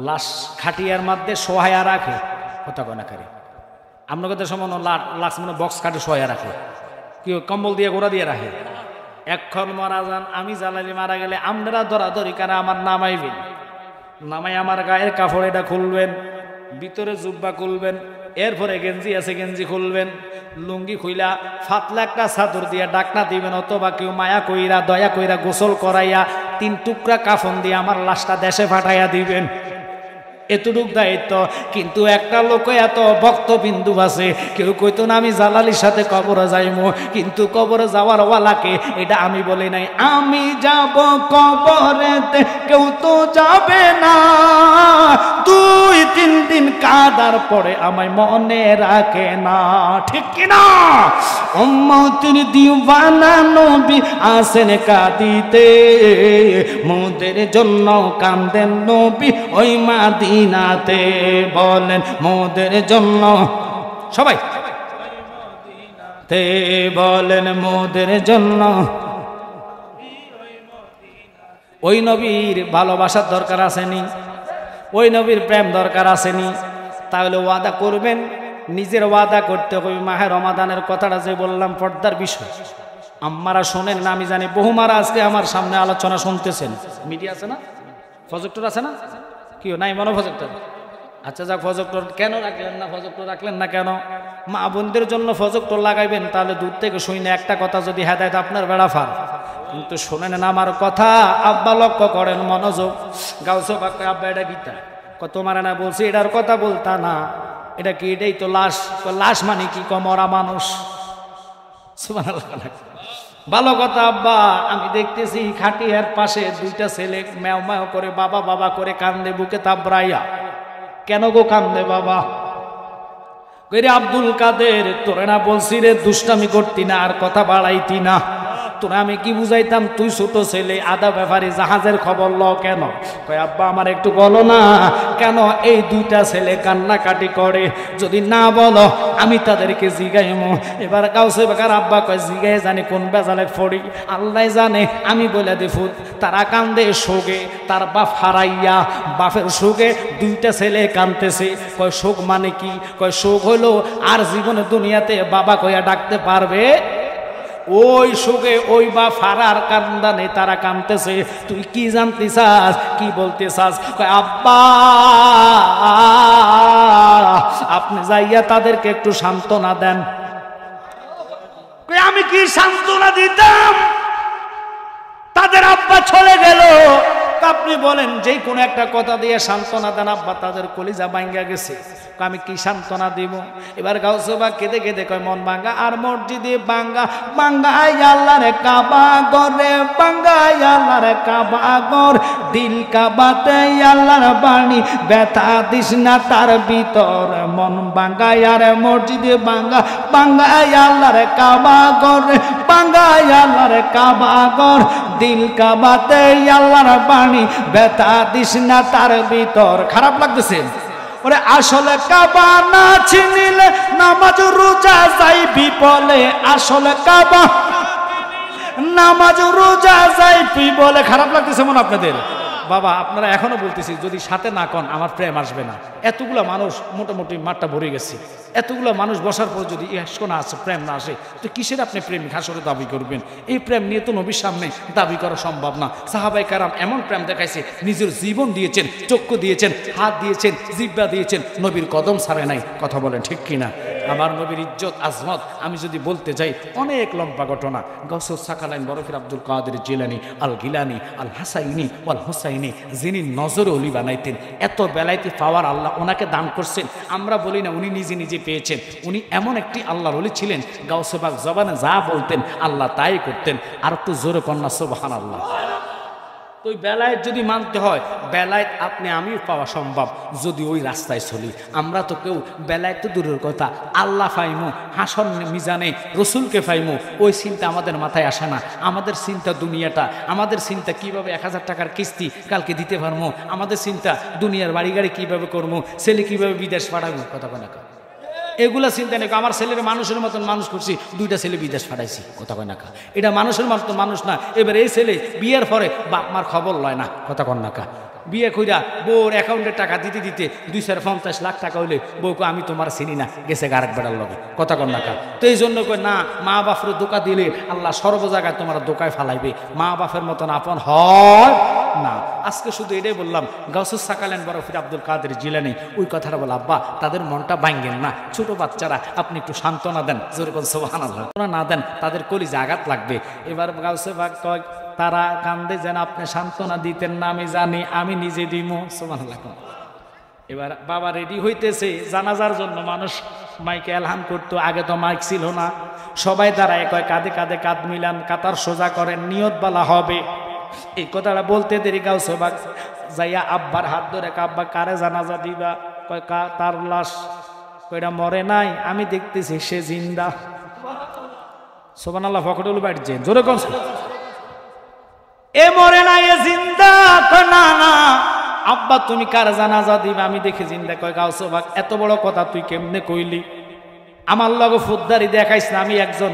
[SPEAKER 1] লাশ খাটিয়ার মধ্যে সোহায়া রাখে, কথা কয় না কারে। আমরা কথা সমান লাশ মানে বক্স কাটে সোহায়া রাখে, কি কম্বল দিয়ে গোড়া দিয়ে রাখে। এখন মারা যান, আমি জালালি মারা গেলে আপনারা দরাদরি কারা আমার নামাইবেন, নামাই আমার গায়ের কাপড় এটা খুলবেন, ভিতরে জুব্বা খুলবেন, এরপরে গেঞ্জি আছে গেঞ্জি খুলবেন, লুঙ্গি খুইলা ফাতলা একটা চাদর দিয়ে ডাকনা দিবেন, অথবা কেউ মায়া কইরা দয়া কইরা গোসল করাইয়া 3 টুকরা কাফন দিয়ে আমার লাশটা দেশে পাঠাইয়া দিবেন। এতটুক দায়িত্ব। কিন্তু একটা লোক এত ভক্তবিন্দু আছে, কেউ কইতো না আমি জালালির সাথে কবরে যাইমু, কিন্তু কবরে যাওয়ার ওয়ালাকে এটা আমি বলি নাই, আমি যাব কবরেতে কেউ তো যাবে না, 2-3 দিন কাদার পরে আমায় মনে রাখে না, ঠিক কিনা? উম্মতের দিওয়ানা নবী আসেন কাঁদিতে, মোদের জন্য কান্দেন নবী ওই মাদিনাতে, বলেন মোদের জন্য সবাই তে, বলেন মোদের জন্য। ওই নবীর ভালোবাসার দরকার আসেনি, ওই নবীর প্রেম দরকার আসেনি। তাহলে ওয়াদা করবেন, নিজের ওয়াদা করতে হবে। মাহে রমাদানের কথাটা যে বললাম পর্দার বিষয়, আম্মারা শোনেন না আমি জানি, বহুমারা আজকে আমার সামনে আলোচনা শুনতেছেন। মিডিয়া আছে না, প্রজেক্টর আছে না, কি নাই মনে প্রজেক্টর? আচ্ছা যাক, প্রজেক্টর কেন রাখলেন না? প্রজেক্টর রাখলেন না কেন? মা বোনদের জন্য প্রজেক্টর লাগাইবেন, তাহলে দূর থেকে শুনে একটা কথা যদি হেদায়েত আপনার বেড়া ফার, কিন্তু শোনেন না আমার কথা। আব্বা লক্ষ্য করেন, মনোযোগ। গাউসে পাক আব্বা এটা গীতা কত মারে না বলছি, এটার কথা বলতা না, এটা কি? এটাই তো লাশ। লাশ মানে কি? মরা মানুষ। সুবহানাল্লাহ। ভালো কথা আব্বা, আমি দেখতেছি খাটিয়ার পাশে 2টা ছেলে ম্যাও ম্যাও করে বাবা বাবা করে কান্দে, বুকে তাবড়াইয়া। কেন গো কান্দে বাবা? কইরে আব্দুল কাদের, তোরে না বলছি রে দুষ্টামি করতি না, আর কথা বাড়াইতি না, তোরা আমি কি বুঝাইতাম? তুই ছোট ছেলে, আদা ব্যাপারী, জাহাজের খবর ল কেন? কয় আব্বা আমার একটু বলো না, কেন এই 2টা ছেলে কান্নাকাটি করে? যদি না বলো আমি তাদেরকে জিগাইমো। এবার গাউসে বাকার আব্বা কয় জিগাই জানি কোন বেজালে পড়ি, আল্লাহ জানে। আমি বলে দিফু, তারা কান্দে শোকে, তার বাপ হারাইয়া, বাপের শোকে 2টা ছেলে কান্দতেছে। কয় শোক মানে কি? কয় শোক হলো আর জীবনে দুনিয়াতে বাবা কইয়া ডাকতে পারবে, ওই সুখে ওই বা ফারার কান্দানে তারা কানতেছে। তুই কি জানতে চাস, কি বলতে চাস? কয় আব্বা আপনি যাইয়া তাদেরকে একটু সান্ত্বনা দেন। কয় আমি কি সান্ত্বনা দিতাম? তাদের আব্বা চলে গেল, আপনি বলেন যে কোনো একটা কথা দিয়ে সান্ত্বনা দেন। আব্বা তাদের কলিজা ভাঙ্গা গেছে, আমি কি সান্ত্বনা দিব? এবার গাউসে পাক কেঁদে কেঁদে কয় মন ভাঙ্গা আর মসজিদে ভাঙ্গা, ভাঙ্গাই আল্লাহর কাবা গরে, ভাঙ্গাই আল্লাহর কাবা গর, দিল কাবাতে আল্লাহর বাণী, ব্যথা দিস না তার ভিতর, মন ভাঙ্গাই আর মসজিদে ভাঙ্গা, ভাঙ্গাই আল্লাহর কাবা গরে, ভাঙ্গাই আল্লাহর কাবা গর, দিল কাবাতে আল্লাহর বাণী, ব্যথা দিস না তার ভিতর। খারাপ লাগতেছে? ওরে আসলে কাবা না চিনিলে নামাজ রোজা যাই বিপলে, আসলে কাবা নামাজ রোজা যাই বিপলে। খারাপ লাগতেছে মনে আপনাদের? বাবা আপনারা এখনো বলতেছি যদি সাথে না কন আমার প্রেম আসবে না। এতগুলো মানুষ মোটামুটি মাঠটা ভরে গেছে, এতগুলো মানুষ বসার পর যদি ইস্ক না আসে, প্রেম না আসে, তো কিসের আপনি প্রেমিক হাসরে দাবি করবেন? এই প্রেম নিয়ে তো নবীর সামনে দাবি করা সম্ভব না। সাহাবায়ে কেরাম এমন প্রেম দেখাইছে, নিজের জীবন দিয়েছেন, চক্ষু দিয়েছেন, হাত দিয়েছেন, জিহ্বা দিয়েছেন, নবীর কদম ছাড়ে নাই। কথা বলেন ঠিক কিনা? আমার নবীর ইজ্জত আজমত আমি যদি বলতে যাই অনেক লম্বা ঘটনা। গাউসুস সাকালাইন বরফির আব্দুল কাদের জিলানী আল গিলানী আল হাসাইনি ওয়াল হুসাইনি, যিনি নজরে অলি বানাইতেন, এত বেলাইতে পাওয়ার আল্লাহ ওনাকে দান করছেন। আমরা বলি না উনি নিজে নিজে পেয়েছেন, উনি এমন একটি আল্লাহর অলি ছিলেন, গাউসে পাক জবানে যা বলতেন আল্লাহ তাই করতেন। আর একটু জোরে কন্যা সুবহানাল্লাহ। তো ওই বেলায়েত যদি মানতে হয়, বেলায়েত আপনি আমি পাওয়া সম্ভব যদি ওই রাস্তায় চলি। আমরা তো কেউ বেলায়েত তো দূরের কথা, আল্লাহ ফাইমু, হাসন মিজানে রসুলকে ফাইমু, ওই চিন্তা আমাদের মাথায় আসে না। আমাদের চিন্তা দুনিয়াটা, আমাদের চিন্তা কিভাবে 1000 টাকার কিস্তি কালকে দিতে পারবো, আমাদের চিন্তা দুনিয়ার বাড়ি গাড়ি কীভাবে করবো, ছেলে কীভাবে বিদেশ পাঠাবো। কথা কয় না, এগুলা চিন্তা নেই। আমার ছেলের মানুষের মতন মানুষ করছি, 2টা ছেলে বিদেশ পাঠাইছি। কথা কয় না, এটা মানুষের মতন মানুষ না। এবার এই ছেলে বিয়ের পরে বাপ মার খবর লয় না। কথা কন না, বিয়ে কইরা বউর অ্যাকাউন্টে টাকা দিতে দিতে 250 লাখ টাকা হইলে বউকে আমি তোমার চিনি না, গেছে আরেক বেড়ার লগে। কথা কন না। তো এই জন্য কই না, মা বাপের দোকা দিলে আল্লাহ সর্ব জায়গায় তোমার দোকায় ফালাইবে, মা বাপের মতন আপন হয় না। আজকে শুধু এটাই বললাম, গাউসুস সাকালাইন বরফির আব্দুল কাদের জিলানী ওই কথাটা বলে, আব্বা তাদের মনটা ভাঙ্গেন না, ছোট বাচ্চারা আপনি একটু সান্ত্বনা দেন, যেরকম সুবহানাল্লাহ না দেন তাদের কলিজা আঘাত লাগবে। এবার গাউসে পাক কয় তারা কান্দে যেন আপনি সান্ত্বনা দিতেন না, আমি জানি, আমি নিজে দিব। সুবহানাল্লাহ। এবার বাবা রেডি হইতেছে জানাজার জন্য, মানুষ মাইকে এলহান করতো, আগে তো মাইক ছিল না, সবাই দাঁড়ায় কয় কাঁধে কাঁধে কাঁধ মিলান, কাতার সোজা করেন, নিয়ত বলা হবে। এই কথাটা বলতে দেরি গাউসে পাক যাইয়া আব্বার হাত ধরে, আব্বা কারে জানাজা দিবা? কয় তার লাশ। কয়টা মরে নাই, আমি দেখতেছি সে জিন্দা। সুবহানাল্লাহ। ফকরুল বাড়ছে জোরে কোন, এ মরে নাই এ জিন্দা। না না আব্বা তুমি কার জানাজা দিবা? আমি দেখে জিন্দা। কয় গাউসে পাক এত বড় কথা তুই কেমনে কইলি? আমার লগে ফুদ্দারি দেখাইস না, আমি একজন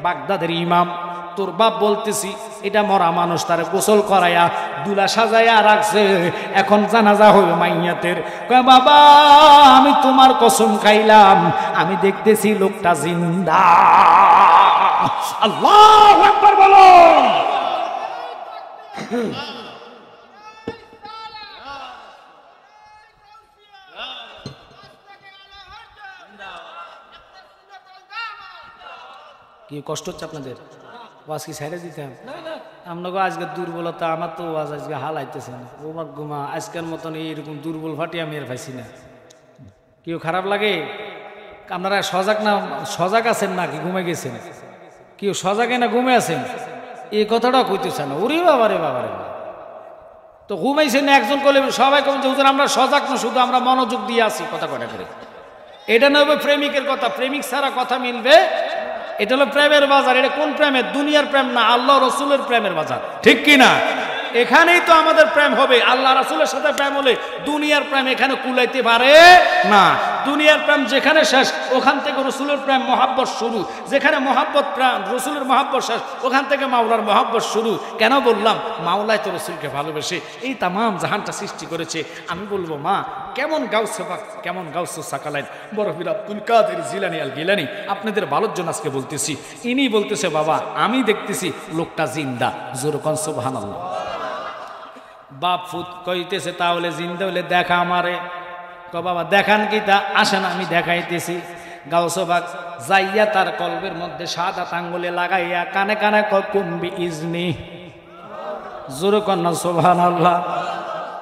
[SPEAKER 1] বাগদাদের ইমাম, তোর বাপ বলতেছি এটা মরা মানুষ, তারে গোসল করাইয়া দুলা সাজাইয়া রাখছে, এখন জানাজা হইবে মাইয়াতের। কয় বাবা আমি তোমার কসম খাইলাম, আমি দেখতেছি লোকটা জিন্দা। আল্লাহু আকবার বলো। কি কষ্ট হচ্ছে আপনাদের? ওয়াজ কি সাইডে দিতাম? আপনাকে আজকে দুর্বলতা, আমার তো ওয়াজ আজকে হাল আইতেছে না। ওমার গুমা আজকের মতন এইরকম দুর্বল ফাটি আমি আর পাইছি না। কেউ খারাপ লাগে? আপনারা সজাগ না, সজাগ আছেন না কি ঘুমে গেছেন? কেউ সজাগে না ঘুমে আছেন? এই কথাটাও কইতেছে না। ওরে বাবারে বাবারে, তো ঘুমাইছেন না একজন করলে সবাই কমেন যে হুজুর আমরা সজাগ না, শুধু আমরা মনোযোগ দিয়ে আছি। কথা কটা করে এটা না হবে প্রেমিকের কথা, প্রেমিক ছাড়া কথা মিলবে। এটা হলো প্রেমের বাজার। এটা কোন প্রেমের? দুনিয়ার প্রেম না, আল্লাহ রসুলের প্রেমের বাজার। ঠিক কিনা? এখানেই তো আমাদের প্রেম হবে। আল্লাহ রাসূলের সাথে প্রেম হলে দুনিয়ার প্রেম এখানে কুলাইতে পারে না। দুনিয়ার প্রেম যেখানে শেষ ওখান থেকে রসুলের প্রেম মহাব্বত শুরু, যেখানে মহাব্বত প্রেম রসুলের মহাব্বত শেষ ওখান থেকে মাওলার মহাব্বত শুরু। কেন বললাম? মাওলাই তো রসুলকে ভালোবেসে এই তামাম জাহানটা সৃষ্টি করেছে। আমি বলবো মা কেমন গাউসে পাক, কেমন গাউসুস সাকালাইন বরফির আব্দুল কাদের জিলানী আল গিলানী, আপনাদের ভালোর জন্য আজকে বলতেছি। ইনি বলতেছে বাবা আমি দেখতেছি লোকটা জিন্দা। জোরে কোন সুবহানাল্লাহ। বাপ ফুত কইতেছে তাহলে জিন্দা হলে দেখা আমারে। বাবা দেখান কি? তা আসেন আমি দেখাইতেছি। গাউসে পাক যাইয়া তার কলবের মধ্যে সাদা আঙ্গুলে লাগাইয়া কানে কানে কুম্বি ইজনি। জোরে কন্যা সুবহানাল্লাহ।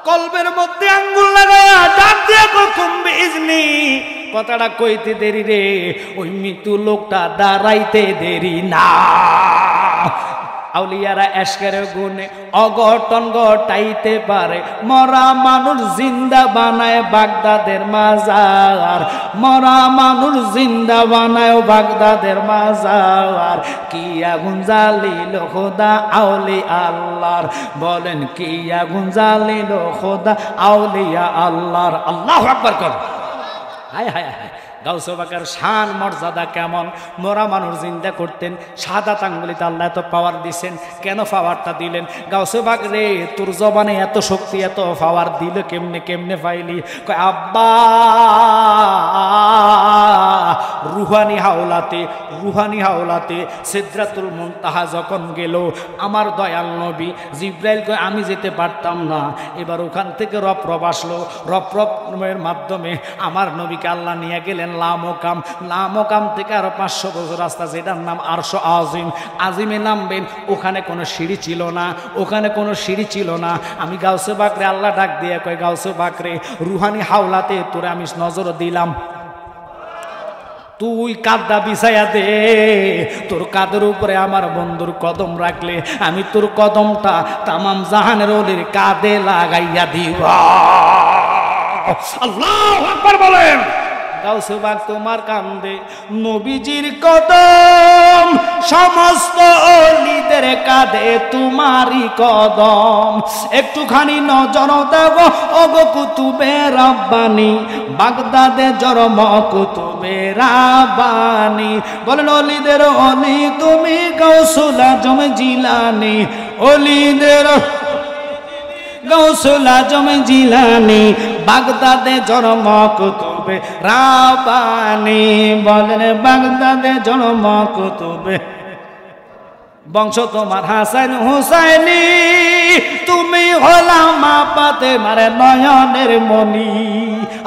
[SPEAKER 1] কলবের মধ্যে আঙ্গুল লাগাইয়া ডাক দিয়া কুম্বি ইজনি। কথাটা কইতে দেরি রে, ওই মৃত্যু লোকটা দাঁড়াইতে দেরি না। আউলিয়ারা এশকের গুণে অঘটন ঘটাইতে পারে, মরা মানুষ জিন্দা বানায় বাগদাদের মাজার, মরা মানুষ জিন্দা বানায় বাগদাদের মাজার। কি আগুন জ্বালিল খোদা আউলি আল্লাহর, বলেন কি আগুন জ্বালিল খোদা আউলিয়া আল্লাহর। আল্লাহু আকবার কর। হায় হায় হায়, গাউসে পাকের শান মর্যাদা কেমন! মরা মানুষ জিন্দা করতেন, সাদা আঙ্গুলিতে আল্লাহ এত পাওয়ার দিছেন। কেন পাওয়ারটা দিলেন? গাউসে পাক রে, তোর জবানে এত শক্তি, এত পাওয়ার দিল কেমনে, কেমনে পাইলি? কয় আব্বা, রুহানি হাওলাতে সিদরাতুল মুনতাহা যখন গেল আমার দয়াল নবী জিব্রাইল কয় আমি যেতে পারতাম না। এবার ওখান থেকে রপ আসলো, রপের মাধ্যমে আমার নবীকে আল্লাহ নিয়ে গেলেন লামকাম থেকে আরো 500 বছর রাস্তা, যেটার নাম আরশ আজিমে নামবেন। ওখানে কোনো সিঁড়ি ছিল না, আমি গাউসে পাকরে আল্লাহ ডাক দিয়ে কয় গাউসে পাকরে, রুহানি হাওলাতে তোরে আমি নজর দিলাম, তুই কাঁদা বিছাইয়া দে, তোর কাঁধের উপরে আমার বন্ধুর কদম রাখলে আমি তোর কদমটা তামাম জাহানের ওলির কাঁধে লাগাইয়া দিব। আল্লাহু আকবার বলেন। গাউসে পাক তোমার কান্দে নবীজির কদম, সমস্ত ওলিদের কাঁধে তোমারই কদম। একটুখানি নজর দেব ওগো কুতুবে রাব্বানি, বাগদাদে জন্ম কুতুবে রাব্বানি। বলেন ওলিদের অলি তুমি গাউসুল আজম জিলানি, ওলিদের গাউসুল আজম জিলানি, বাগদাদে জন্ম কুতুবে রাব্বানি। বলেন বাগদাদে জন্ম কুতুবে, বংশ তোমার হাসান হুসাইনি, তুমি হলাম মা ফাতেমার নয়নের মনি।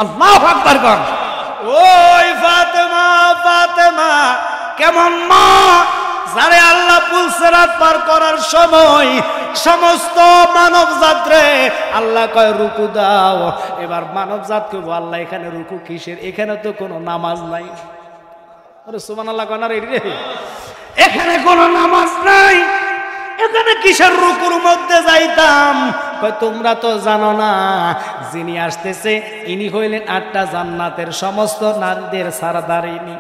[SPEAKER 1] আল্লাহু আকবার কর। ওই ফাতেমা কেমন মা, যারে আল্লাহ পুলসিরাত পার করার সময় সমস্ত মানব জাতরে আল্লাহ কয় রুকু দাও। এবার মানব জাতকে আল্লাহ এখানে রুকু কিসের? এখানে তো কোনো নামাজ নাই। আরে সুবহানাল্লাহ কয় না রে, এখানে কোনো নামাজ নাই, এখানে কিসের রুকুর মধ্যে যাইতাম? কয় তোমরা তো জানো না, যিনি আসতেছে ইনি হইলেন 8টা জান্নাতের সমস্ত নারীদের সারদারিনী।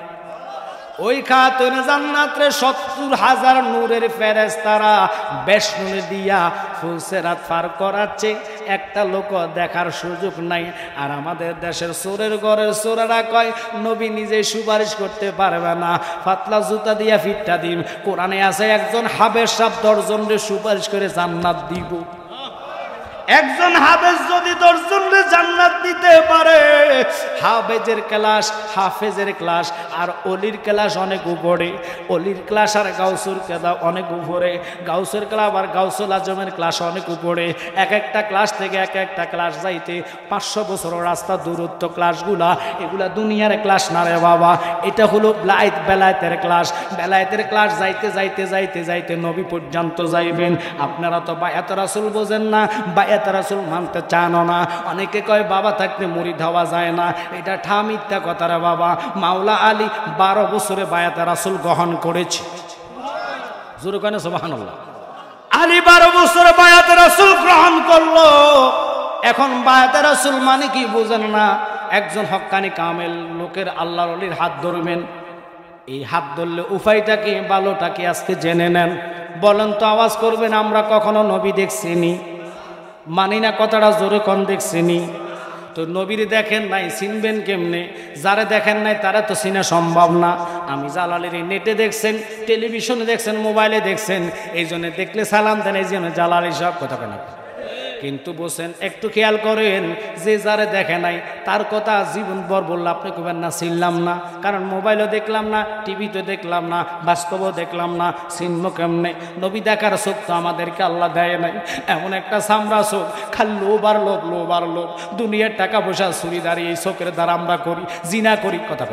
[SPEAKER 1] ওই খাতুনে জান্নাতে 70,000 নূরের ফেরেশতারা বেষ্টনী দিয়া ফুলসিরাত পার করাচ্ছে, একটা লোক দেখার সুযোগ নাই। আর আমাদের দেশের চোরের ঘরের চোরেরা কয় নবী নিজে সুপারিশ করতে পারবে না, পাতলা জুতা দিয়া ফিটটা দিন। কোরআনে আছে একজন হাফেজ সাহেব 10 জনরে সুপারিশ করে জান্নাত দিব। একজন হাফেজ যদি 10 জনরে জান্নাত দিতে পারে, হাফেজের ক্লাস আর অলির ক্লাস অনেক উপরে, অলির ক্লাস আর গাউসুর ক্লাস অনেক উপরে, গাউসের ক্লাস আর গাউসুল আজমের ক্লাস অনেক উপরে। এক একটা ক্লাস থেকে এক একটা ক্লাস যাইতে 500 বছর রাস্তা দূরত্ব। ক্লাসগুলা এগুলা দুনিয়ার ক্লাস না রে বাবা, এটা হলো বেলায়েতের ক্লাস। বেলায়েতের ক্লাস যাইতে যাইতে যাইতে যাইতে নবী পর্যন্ত যাইবেন। আপনারা তো বায়াত রাসূল বোঝেন না, বায়াত রাসূল মানতে চান না। অনেকে কয় বাবা থাকতে মুরিদ হওয়া যায় না, এটা মিথ্যা কথা রে বাবা। মাওলা আলী 12 বছরে বায়াত রাসূল গ্রহণ করেছে। জোরে কয় না সুবহানাল্লাহ। আলী 12 বছরে বায়াত রাসূল গ্রহণ করলো। এখন বায়াত রাসূল মানে কি বুঝেন না? একজন হক্কানি কামেল লোকের আল্লাহর ওলির হাত ধরবেন, এই হাত ধরলে উপায়টা কি, ভালোটা কি আজকে জেনে নেন। বলেন তো, আওয়াজ করবেন আমরা কখনো নবী দেখছিনি? মানি না কথাটা, জোরে কোন দেখছিনি? তো নবীর দেখেন নাই, চিনবেন কেমনে? যারা দেখেন নাই তারা তো চিনা সম্ভব না। আমি জালালির নেটে দেখছেন, টেলিভিশনে দেখছেন, মোবাইলে দেখছেন, এই জন্য দেখলে সালাম দেন, এই জন্য জালালি সব কথা কেন। কিন্তু বলছেন একটু খেয়াল করেন, যে যারে দেখে নাই তার কথা জীবন ভর বললে আপনি কবেন না চিনলাম না। কারণ মোবাইলও দেখলাম না, টিভিতে দেখলাম না, বাস্তবও দেখলাম না, চিনব কেমনে? নবী দেখার চোখ তো আমাদেরকে আল্লাহ দেয় নাই। এমন একটা সামরা চোখ, খালি লোভ আর লোভ। দুনিয়ার টাকা পয়সা চুরিদারি এই চোখের দ্বারা আমরা করি, জিনা করি, কথা।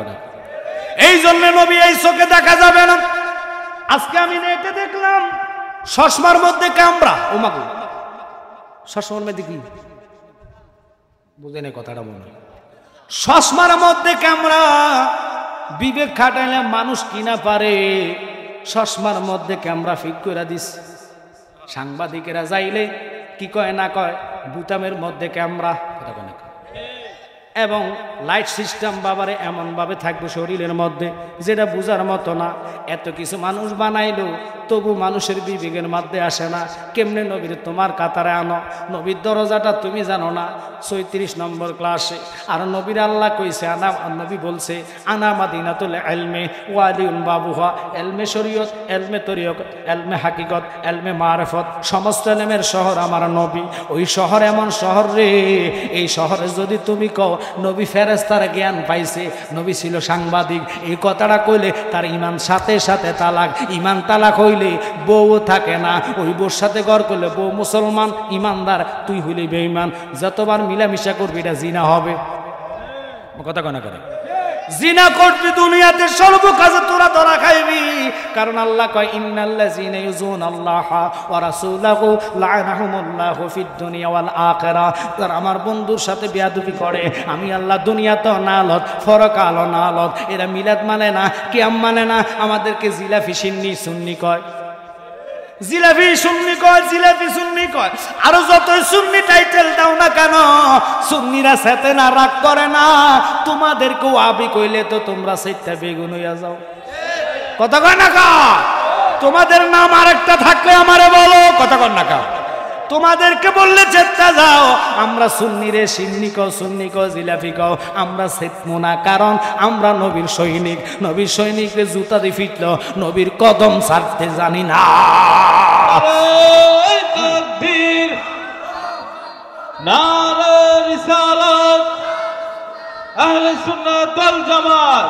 [SPEAKER 1] এই জন্য নবী এই চোখে দেখা যাবে না। আজকে আমি নেটে দেখলাম চশমার মধ্যে কামরা, ওমাগো চশমার মধ্যে কি বুঝেন কথাটা মনে? চশমার মধ্যে ক্যামেরা, বিবেক খাটাইলে মানুষ কিনা পারে। চশমার মধ্যে ক্যামেরা ফিট করে দিস। সাংবাদিকেরা যাইলে কি কয় না কয়, বুতামের মধ্যে ক্যামেরা। এবং লাইট সিস্টেম বাবারে এমনভাবে থাকবে শরীরের মধ্যে যেটা বোঝার মতো না। এত কিছু মানুষ বানাইলো তবু মানুষের বিবেকের মধ্যে আসে না কেমনে নবীর তোমার কাতারে আনো। নবীর দরজাটা তুমি জানো না ৩৬ নম্বর ক্লাসে। আর নবীর আল্লাহ কইছে আনা, নবী বলছে আনা মাদিনাতুল ইলমে ওয়ালিউন বাবুহা, এলমে শরীয়ত, এলমে তরিয়ত, এলমে হাকিকত, এলমে মারিফত, সমস্ত এলমের শহর আমার নবী। ওই শহর এমন শহর রে, এই শহরে যদি তুমি কও নবী ফেরেশতার জ্ঞান পাইছে, নবী ছিল সাংবাদিক, এই কথাটা কইলে তার ইমান সাথে সাথে তালাক। ইমান তালাক হইলে বউ থাকে না, ওই বউর সাথে ঘর করলে বউ মুসলমান ইমানদার, তুই হইলে বেঈমান। যতবার মিলামিশা করবি এটা জিনা হবে। কথা কনা করে জিনা করবি দুনিয়াতে সর্ব কাজে তোরা ধরা খাইবি। কারণ আল্লাহ কয় ইন্নাল্লাযীনা ইউযুনাল্লাহা ওয়া রাসূলাহু লা'নাহুমুল্লাহু ফিদ দুনিয়া ওয়াল আখিরাহ। যারা আমার বন্ধুর সাথে বেয়াদবি করে আমি আল্লাহ দুনিয়াতেও নালত পরকালও নালত। এরা মিলাদ মানে না, কিয়াম মানে না, আমাদেরকে জিলাফি সিন্নি সুন্নি কয়, জিলাফি সুন্নি কয়, জিলাফি সুন্নি কয়। আরো যতই সুন্নি টাইটেল দাও না কেন, সুন্নিরা সাথে না রাগ করে না। তোমাদেরকেও আবি কইলে তো তোমরা সেটা বেগুন হইয়া যাও। কথা কয় না কা? তোমাদের নাম আরেকটা থাকলে আমারে বলো। কথা কয় না কা? তোমাদেরকে বললে চেষ্টা যাও। আমরা সুন্নি রে, সিন্নি কও, সুন্নি কও, জিলাফি কও, আমরা সেতমু না। কারণ আমরা নবীর সৈনিক। নবীর সৈনিকরে জুতা দিয়ে ফিটল, নবীর কদম ছাড়তে জানি না।
[SPEAKER 2] তাকবীর, নারে রিসালাত, আহলে সুন্নাত ওয়াল জামাত,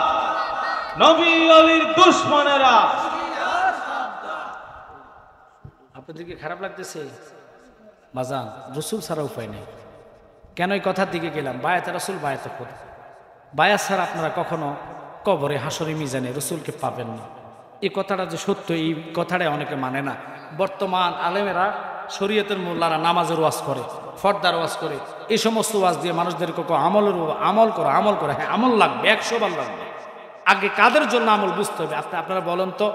[SPEAKER 2] নবী ওলির দুশমনেরা।
[SPEAKER 1] আপনাদেরকে খারাপ লাগতেছে? বাজান, রসুল ছাড়া উপায় নেই। কেন এই কথার দিকে গেলাম? বায়াতে রসুল, বায়াতে খোদা। বায়াত ছাড়া আপনারা কখনো কবরে, হাসরে, মিজানে রসুলকে পাবেন না। এই কথাটা যে সত্য, এই কথাটা অনেকে মানে না। বর্তমান আলেমেরা, শরীয়তের মোল্লারা নামাজের ওয়াজ করে, ফর্দার ওয়াজ করে, এই সমস্ত ওয়াজ দিয়ে মানুষদেরকে আমল করা। হ্যাঁ, আমল লাগবে, 100 বার লাগবে। আগে কাদের জন্য আমল বুঝতে হবে। আপনারা বলেন তো,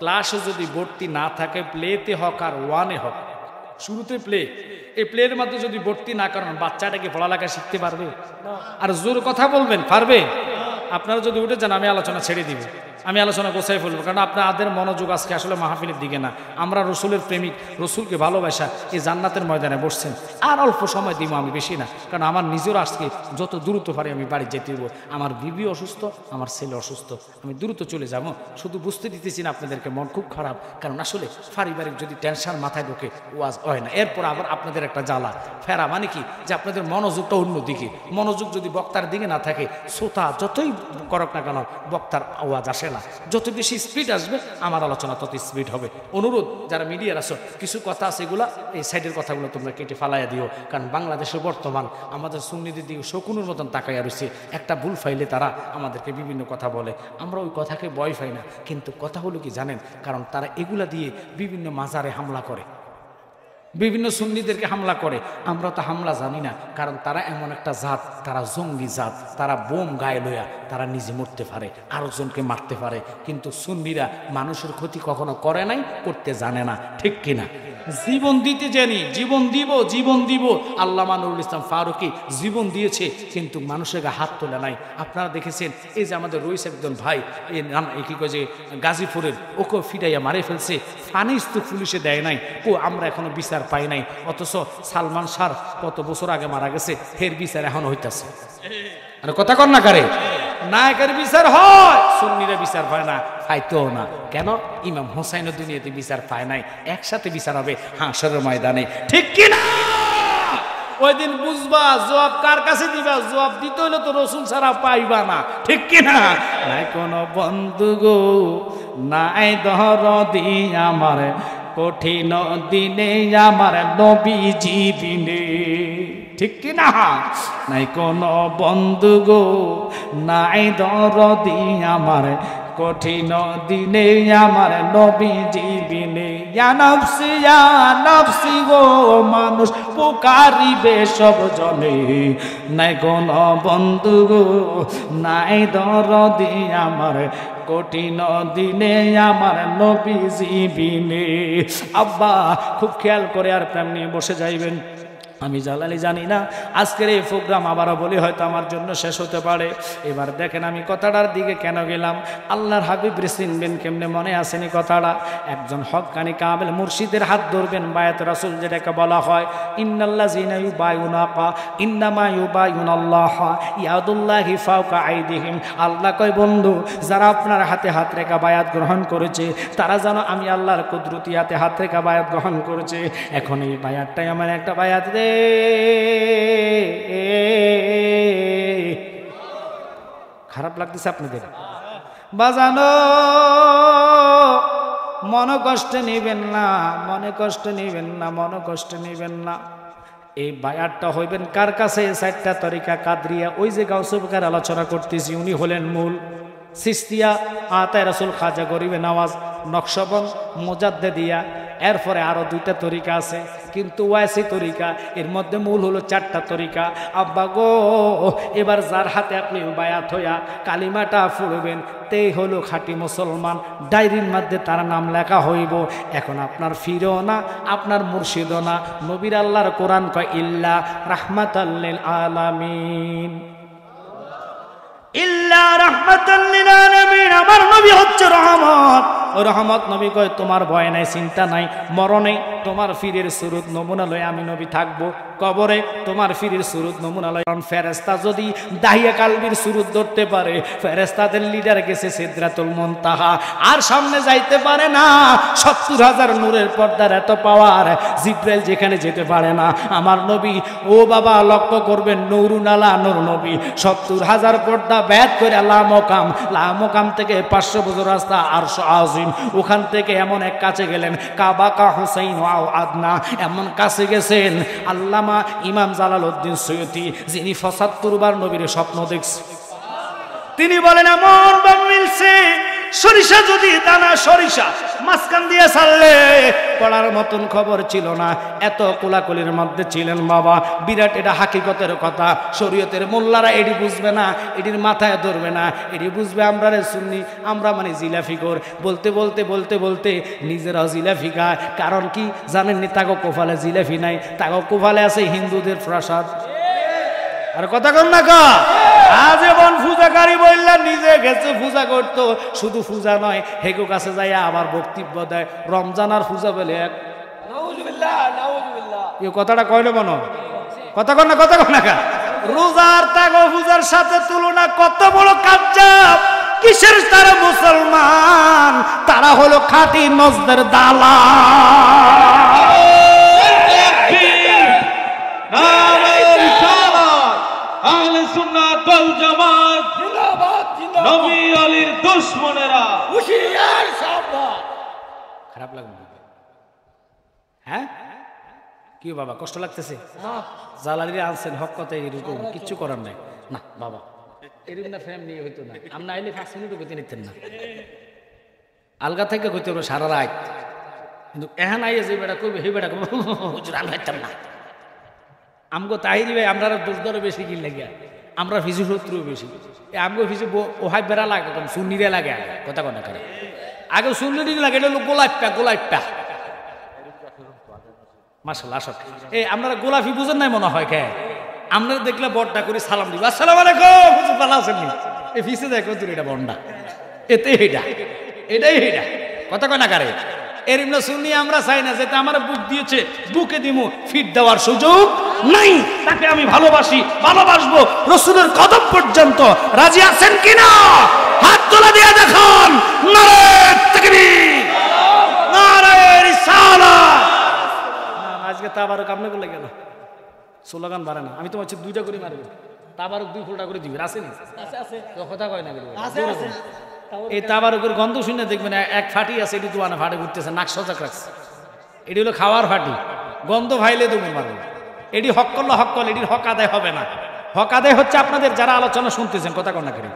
[SPEAKER 1] ক্লাসে যদি ভর্তি না থাকে, প্লেতে হোক আর ওয়ানে হোক, শুরুতে প্লে, এই প্লের মধ্যে যদি ভর্তি না করেন, বাচ্চাটাকে পড়ালেখা শিখতে পারবে? আর জোর কথা বলবেন, পারবে? আপনারা যদি উঠে যান, আমি আলোচনা ছেড়ে দিব, আমি আলোচনা গোছাই ফেলবো। কারণ আপনাদের মনোযোগ আজকে আসলে মাহফিলের দিকে না। আমরা রসুলের প্রেমিক, রসুলকে ভালোবাসা, এই জান্নাতের ময়দানে বসছেন। আর অল্প সময় দিব, আমি বেশি না। কারণ আমার নিজের আজকে যত দ্রুত পারি আমি বাড়ি যেতে দেবো। আমার বিবি অসুস্থ, আমার ছেলে অসুস্থ, আমি দ্রুত চলে যাব। শুধু বুঝতে দিতেছি না আপনাদেরকে, মন খুব খারাপ। কারণ আসলে পারিবারিক যদি টেনশন মাথায় ঢোকে, ওয়াজ হয় না। এরপর আবার আপনাদের একটা জ্বালা ফেরা, মানে কি, যে আপনাদের মনোযোগটা অন্যদিকে। মনোযোগ যদি বক্তার দিকে না থাকে, শ্রোতা যতই করক না কেন, বক্তার আওয়াজ আসে না। যত বেশি স্পিড আসবে, আমার আলোচনা তত স্পিড হবে। অনুরোধ, যারা মিডিয়ার আছো, কিছু কথা আছে, এগুলা এই সাইডের কথাগুলো তোমরা কেটে ফালাইয়া দিও। কারণ বাংলাদেশে বর্তমান আমাদের সুন্নিদের দিকে শকুনের মতন তাকাইয়া রয়েছে। একটা ভুল ফাইলে তারা আমাদেরকে বিভিন্ন কথা বলে, আমরা ওই কথাকে ভয় পাই না। কিন্তু কথা হলো কি জানেন, কারণ তারা এগুলা দিয়ে বিভিন্ন মাজারে হামলা করে, বিভিন্ন সুন্নিদেরকে হামলা করে। আমরা তো হামলা জানি না, কারণ তারা এমন একটা জাত, তারা জঙ্গি জাত। তারা বোম গায়ে লইয়া তারা নিজে মরতে পারে, আরেকজনকে মারতে পারে। কিন্তু সুন্নিরা মানুষের ক্ষতি কখনো করে নাই, করতে জানে না। ঠিক কিনা? জীবন দিতে জানি, জীবন দিব। আল্লামা নুরুল ইসলাম ফারুকী জীবন দিয়েছে, কিন্তু মানুষের গায়ে হাত তোলে নাই। আপনারা দেখেছেন, এই যে আমাদের রয়েছে একজন ভাই, এই কি কয় যে গাজীপুরের, ওকে ফিরাইয়া মারে ফেলছে। ফানিস তো পুলিশে দেয় নাই, আমরা এখনো বিচার পাই নাই। অথচ সালমান শাহ কত বছর আগে মারা গেছে, ফের বিচার এখন হইতাছে। আর কথা কর না কারে, নায়কের বিচার হয়, সুন্নিরা বিচার পায় না, পাইতেও না। কেন? ইমাম হোসাইনের দুনিয়াতে বিচার পায় নাই, একসাথে বিচার হবে হাসরের ময়দানে। ঠিক কিনা? ওই দিন বুঝবা, জবাব কার কাছে দিবা। জবাব দিতে হইলে তো রসুল ছাড়া পাইবা না। ঠিক কিনা? নাই কোনো বন্ধু গো, নাই দরদি আমার, কঠিন দিনে আমার নবীজি বিনে। ঠিক কিনা? নাই কোনো বন্ধু গো, নাই দরদি আমার, কঠিন দিনে আমার নবীজি বিনে। ইয়া নফসি গো, মানুষ পুকারিবে সব জনে। নাই কোনো বন্ধু গো, নাই দরদি আমার, কঠিন দিনে আমার নবীজি বিনে। আব্বা খুব খেয়াল করে আর প্রেম নিয়ে বসে যাইবেন। আমি জালালি জানি না আজকের এই প্রোগ্রাম আবারও বলি হয়তো আমার জন্য শেষ হতে পারে। এবার দেখেন আমি কথাটার দিকে কেন গেলাম, আল্লাহর হাবিব চিনবেন কেমনে, মনে আসেনি কথাটা? একজন হক্কানি কামেল মুর্শিদের হাত ধরবেন, বায়াত রাসূল যেটাকে বলা হয়, ইন্নাল্লাযীনা ইউবায়ুনাকা ইন্নামা ইউবায়ুনাল্লাহ ইয়াদুল্লাহি ফাওকা আইদিহিম। আল্লাহ কয় বন্ধু, যারা আপনার হাতে হাত রেখা বায়াত গ্রহণ করেছে তারা যেন আমি আল্লাহর কুদরতি হাতে হাত রেখা বায়াত গ্রহণ করেছে। এখন এই বায়াতটাই আমার একটা বায়াত দে। খারাপ লাগতেছে আপনাদের? বাজানো মনে কষ্ট নেবেন না, মনে কষ্ট নেবেন না, মনে কষ্ট নেবেন না। এই বায়াতটা হইবেন কার কাছে? 4টা তরিকা কাদরিয়া, ওই যে গাউসে পাকের আলোচনা করতেছি উনি হলেন মূল। সিস্তিয়া, আতায়ে রাসূল, খাজা গরিবে নওয়াজ, নকশবন্দ, মুজাদ্দিদিয়া, এরপরে আরো 2টা তরিকা আছে, কিন্তু ওয়াইসি তরিকা, এর মধ্যে মূল হলো 4টা তরিকা। আব্বা গো, এবার যার হাতে আপনি বায়াত হইয়া কালিমাটা পড়বেন তেই হলো খাঁটি মুসলমান, ডায়েরির মধ্যে তার নাম লেখা হইব। এখন আপনার ফিরও না, আপনার মুর্শিদও না। নবীর আল্লাহর কোরআন কয় ইল্লা রাহমাতাল লিল আলামিন, ইল্লা রাহমাতাল লিল আলামিন। আমার নবী হচ্ছে রহমত। ও রহমত নবী কয় তোমার ভয় নাই, চিন্তা নাই, মরণে তোমার ফিরের সুরত নমুনা লয় আমি নবী থাকবো, কবরে তোমার ফিরের সুরত নমুনা লয়। কারণ ফেরেশতা যদি দাহিয়া কালবির সুরত ধরতে পারে, ফেরেশতাদের লিডার গেছে সিদরাতুল মুনতাহা, আর সামনে যাইতে পারে না। 70,000 নূরের পর্দার এত পাওয়ার, জিব্রাইল যেখানে যেতে পারে না। আমার নবী, ও বাবা লক্ষ্য করবেন, নূরুন আলা নূর নবী 70,000 পর্দা ব্যাত করে লামকাম থেকে 500 বছর রাস্তা আরশ আজিম, ওখান থেকে এমন এক কাছে গেলেন, কাবা কা হুসাইন ওয়াও আদনা, এমন কাছে গেছেন আল্লামা ইমাম জালালউদ্দিন সৈয়দী, যিনি 75 বার নবীর স্বপ্ন দেখছেন। তিনি বলেন এমন ভাব মিলছে, সরিষা যদি দানা সরিষা মাঝখান দিয়ে ছাড়লে পড়ার মতন খবর ছিল না, এত কোলাকুলির মধ্যে ছিলেন বাবা। বিরাট, এটা হাকিকতের কথা। শরীয়তের মোল্লারা এটি বুঝবে না, এটির মাথায় ধরবে না, এটি বুঝবে আমরা রে সুন্নি, আমরা মানে জিলাফি কর। বলতে বলতে বলতে বলতে নিজেরাও জিলাফি খায়। কারণ কি জানেননি? তাগো কোফালে জিলাফি নাই, তাগো কোফালে আছে হিন্দুদের প্রসাদ। আর কথা কর না কা, আজীবন পূজাকারী বললা, নিজে গেছে পূজা করতো। শুধু পূজা নয়, হেগো কাছে যাই আবার বক্তব্য দেয়, রমজান আর পূজা বলে এক। নাউজুবিল্লাহ, নাউজুবিল্লাহ। এই কথাটা কইলো মনো, কথা কর না, কথা কর না কা। রোজার তাগো পূজার সাথে তুলনা কত বড় কাজ্জাব। কিসের তারা মুসলমান? তারা হলো খাঁটি নজদের দালাল।
[SPEAKER 2] আহলে সুন্নাত ওয়াল জামাত জিন্দাবাদ, জিন্দাবাদ। নবী আলীর দুশমনেরা হুশিয়ার সাবধান।
[SPEAKER 1] খারাপ লাগবে? হ্যাঁ কি বাবা, কষ্ট লাগতেছে? জালালিরা আনছেন হক কথাই, এরকম কিচ্ছু করার নাই। না বাবা, এরকম না ফ্রেম নিয়ে হইতো না। আমরা আইলে 5 মিনিটও গতি নিতেন না, আলগা থেকে হইতে হবে সারা রাত। কিন্তু এহান আইয়ে যে বেড়া করবে, হে বেড়া করবে, হুজুর আমি হইতাম না। আমগো তাহিরি ভাই, আমরা দোষ দরে বেশি কিন লাগে, আমরা ফিজু শত্রু বেশি। আমগো ফিজু ওহাই বেড়া লাগে, কম সুন্নিরে লাগে, কথা কথা করে আগে সুন্নি লাগে। এটা হলো গোলাপটা, গোলাপটা। মাশাআল্লাহ, আসক এই আপনারা গোলাপি বুঝেন নাই মনে হয়। কে আপনারা দেখলে বড়টা করে সালাম দিব, আসসালামু আলাইকুম, হুজুর ভালো আছেন? এই ফিসে দেখো তোর এটা বন্ডা, এতে এটা, এটাই এটা, কথা কয় না কারে। এর এমনি শুনি আমরা চাই না, যেটা আমার বুক দিয়েছে বুকে দিমু, ফিট দেওয়ার সুযোগ নাই। তাকে আমি ভালোবাসি, ভালোবাসবো রাসূলের কদম পর্যন্ত। রাজি আছেন কিনা? হাত তোলা দিয়ে দেখান। নারে তাকবীর, নারে রিসালাত। আজকে তাবারক আপনি বলে গেল, স্লোগান বাড়ে না। আমি তো হচ্ছে 2টা করে মারবো, তাবারক 2 ফোঁটা করে দিবি। আছে না? আছে, কথা কয় না। এই তাবারকের গন্ধ শুনে দেখবেন এক ফাটি আছে, এটি দোয়ানা ফাটে ঘুরতেছে, নাক সজাগ রাখছে। এটি হলো খাওয়ার ফাটি, গন্ধ ভাইলে তুমি মারবে। এটি হক করলে হক করলে, এটির হক আদায় হবে না। হক আদায় হচ্ছে আপনাদের যারা আলোচনা শুনতেছেন, কথা কন্যা করি।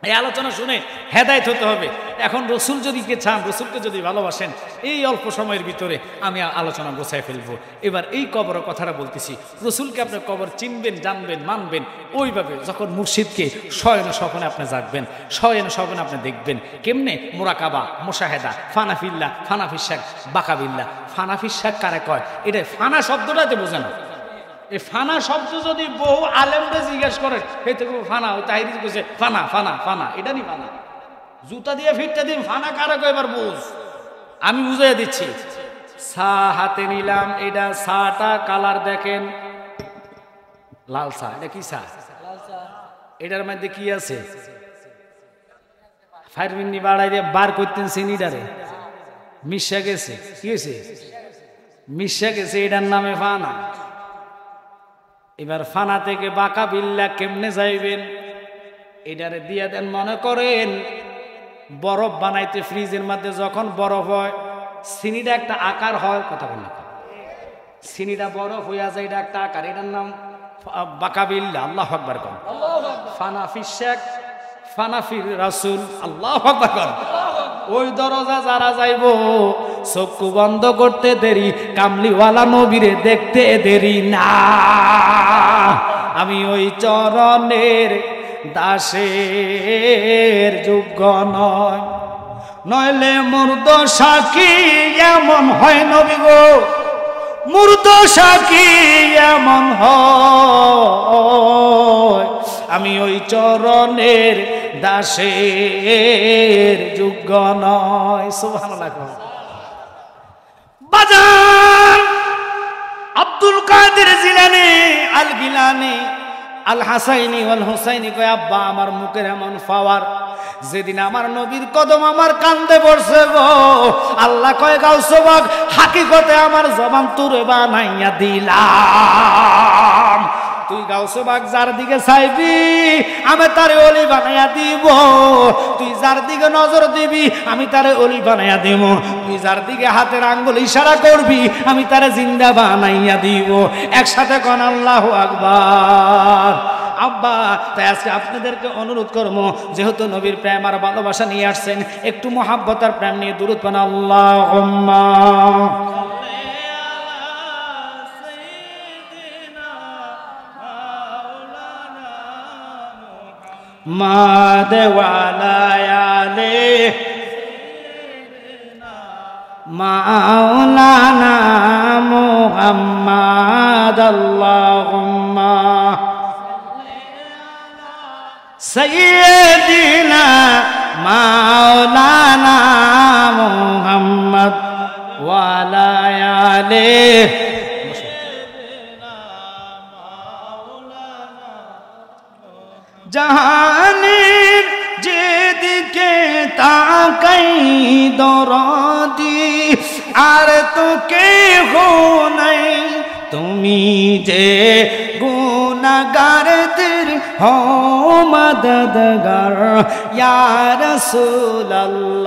[SPEAKER 1] এই আলোচনা শুনে হেদায়েত হতে হবে। এখন রসুল যদি কে চান, রসুলকে যদি ভালোবাসেন, এই অল্প সময়ের ভিতরে আমি আলোচনা গোছায় ফেলবো। এবার এই কবরের কথাটা বলতেছি। রসুলকে আপনি কবর চিনবেন, জানবেন, মানবেন ওইভাবে যখন মুর্শিদকে শয়ন স্বপ্নে আপনি জাগবেন, শয়ন স্বপ্নে আপনি দেখবেন। কেমনে? মোরাকাবা, মোশাহেদা, ফানাফিল্লা, ফানাফিসাক, বাকাবিল্লা। ফানাফিসাক কারে কয়? এটা ফানা শব্দটাতে বোঝে না। এই ফানা শব্দ যদি বহু আলেমরা জিজ্ঞেস করে সেই থেকে ফানা, ওই তাহিরি কইছে ফানা ফানা ফানা, এটা নি ফানা। জুতা দিয়ে ফিরতে দিন ফানা কারা কয় এবার বুঝ, আমি বুঝাই দিচ্ছি। চা হাতে নিলাম, এটা চাটা কালার দেখেন লাল চা। এটা কি চা? এটার মধ্যে কি আছে? ফায়ার মিন্নি বাড়াই দিয়ে বার করতেন চিনিটারে, মিশা গেছে। কি হয়েছে? মিশা গেছে, এটার নামে ফানা। এবার ফানা থেকে বাঁকা বিল্লা কেমনে যাইবেন? এটারে দিয়া দেন, মনে করেন বরফ বানাইতে ফ্রিজের মধ্যে যখন বরফ হয় চিনিটা একটা আকার হয়, কথা বল না, চিনিটা বরফ হইয়া যায়, এটা একটা আকার, এটার নাম বাঁকা বিল্লা। আল্লাহ আকবার কর। ফানাফি শেখ ফানাফির রাসূল, আল্লাহ আকবার কর। ওই দরজা যারা যাইব চক্ষু বন্ধ করতে দেরি, কামলিওয়ালা নবীরে দেখতে দেরি না। আমি ওই চরণের দাসের যোগ্য নয়, নইলে মুর্দ সাক্ষী এমন হয় নবী গো, মুর্দ সাক্ষী এমন হয়। আমি ওই চরণের দাসের যোগ্য নয়। সুবহানাল্লাহ। বাজান আব্দুল কাদের জিলানী আল গিলানী আল হাসাইনি ওয়াল হুসাইনি কয়, আব্বা আমার মুখের এমন পাওয়ার, যেদিন আমার নবীর কদম আমার কান্দে পড়ছে গো, আল্লাহ কয় গাউসে বাগ হাকিকতে আমার জবান তুরে বানাইয়া দিলাম। তুই গাউসে বাগ যার দিকে চাইবি আমি তারে অলি বানাইয়া দিব, তুই যার দিকে নজর দিবি আমি তারে অলি বানাইয়া দিব, তুই যার দিকে হাতের আঙ্গুল ইশারা করবি আমি তারে জিন্দা বানাইয়া দিব। একসাথে কোন আল্লাহু আকবার। আব্বা তাই আজকে আপনাদেরকে অনুরোধ করবো, যেহেতু নবীর প্রেম আর ভালোবাসা নিয়ে আসছেন, একটু মহাব্বত আর প্রেম নিয়ে দুরূদ পড়েন। আল্লাহুম্মা মাওলানা মাওলানা মুহাম্মদ আল্লাহুম্মা সাইয়্যিদিনা মাওলানা মুহাম্মদ ওয়া আলা আলিহি। জাহানের যেদিকে তাকাই দরদি, আর তো কেহ নাই, তুমি যে গুনাহগারদের হও মদদগার ইয়া রাসূলুল্লাহ।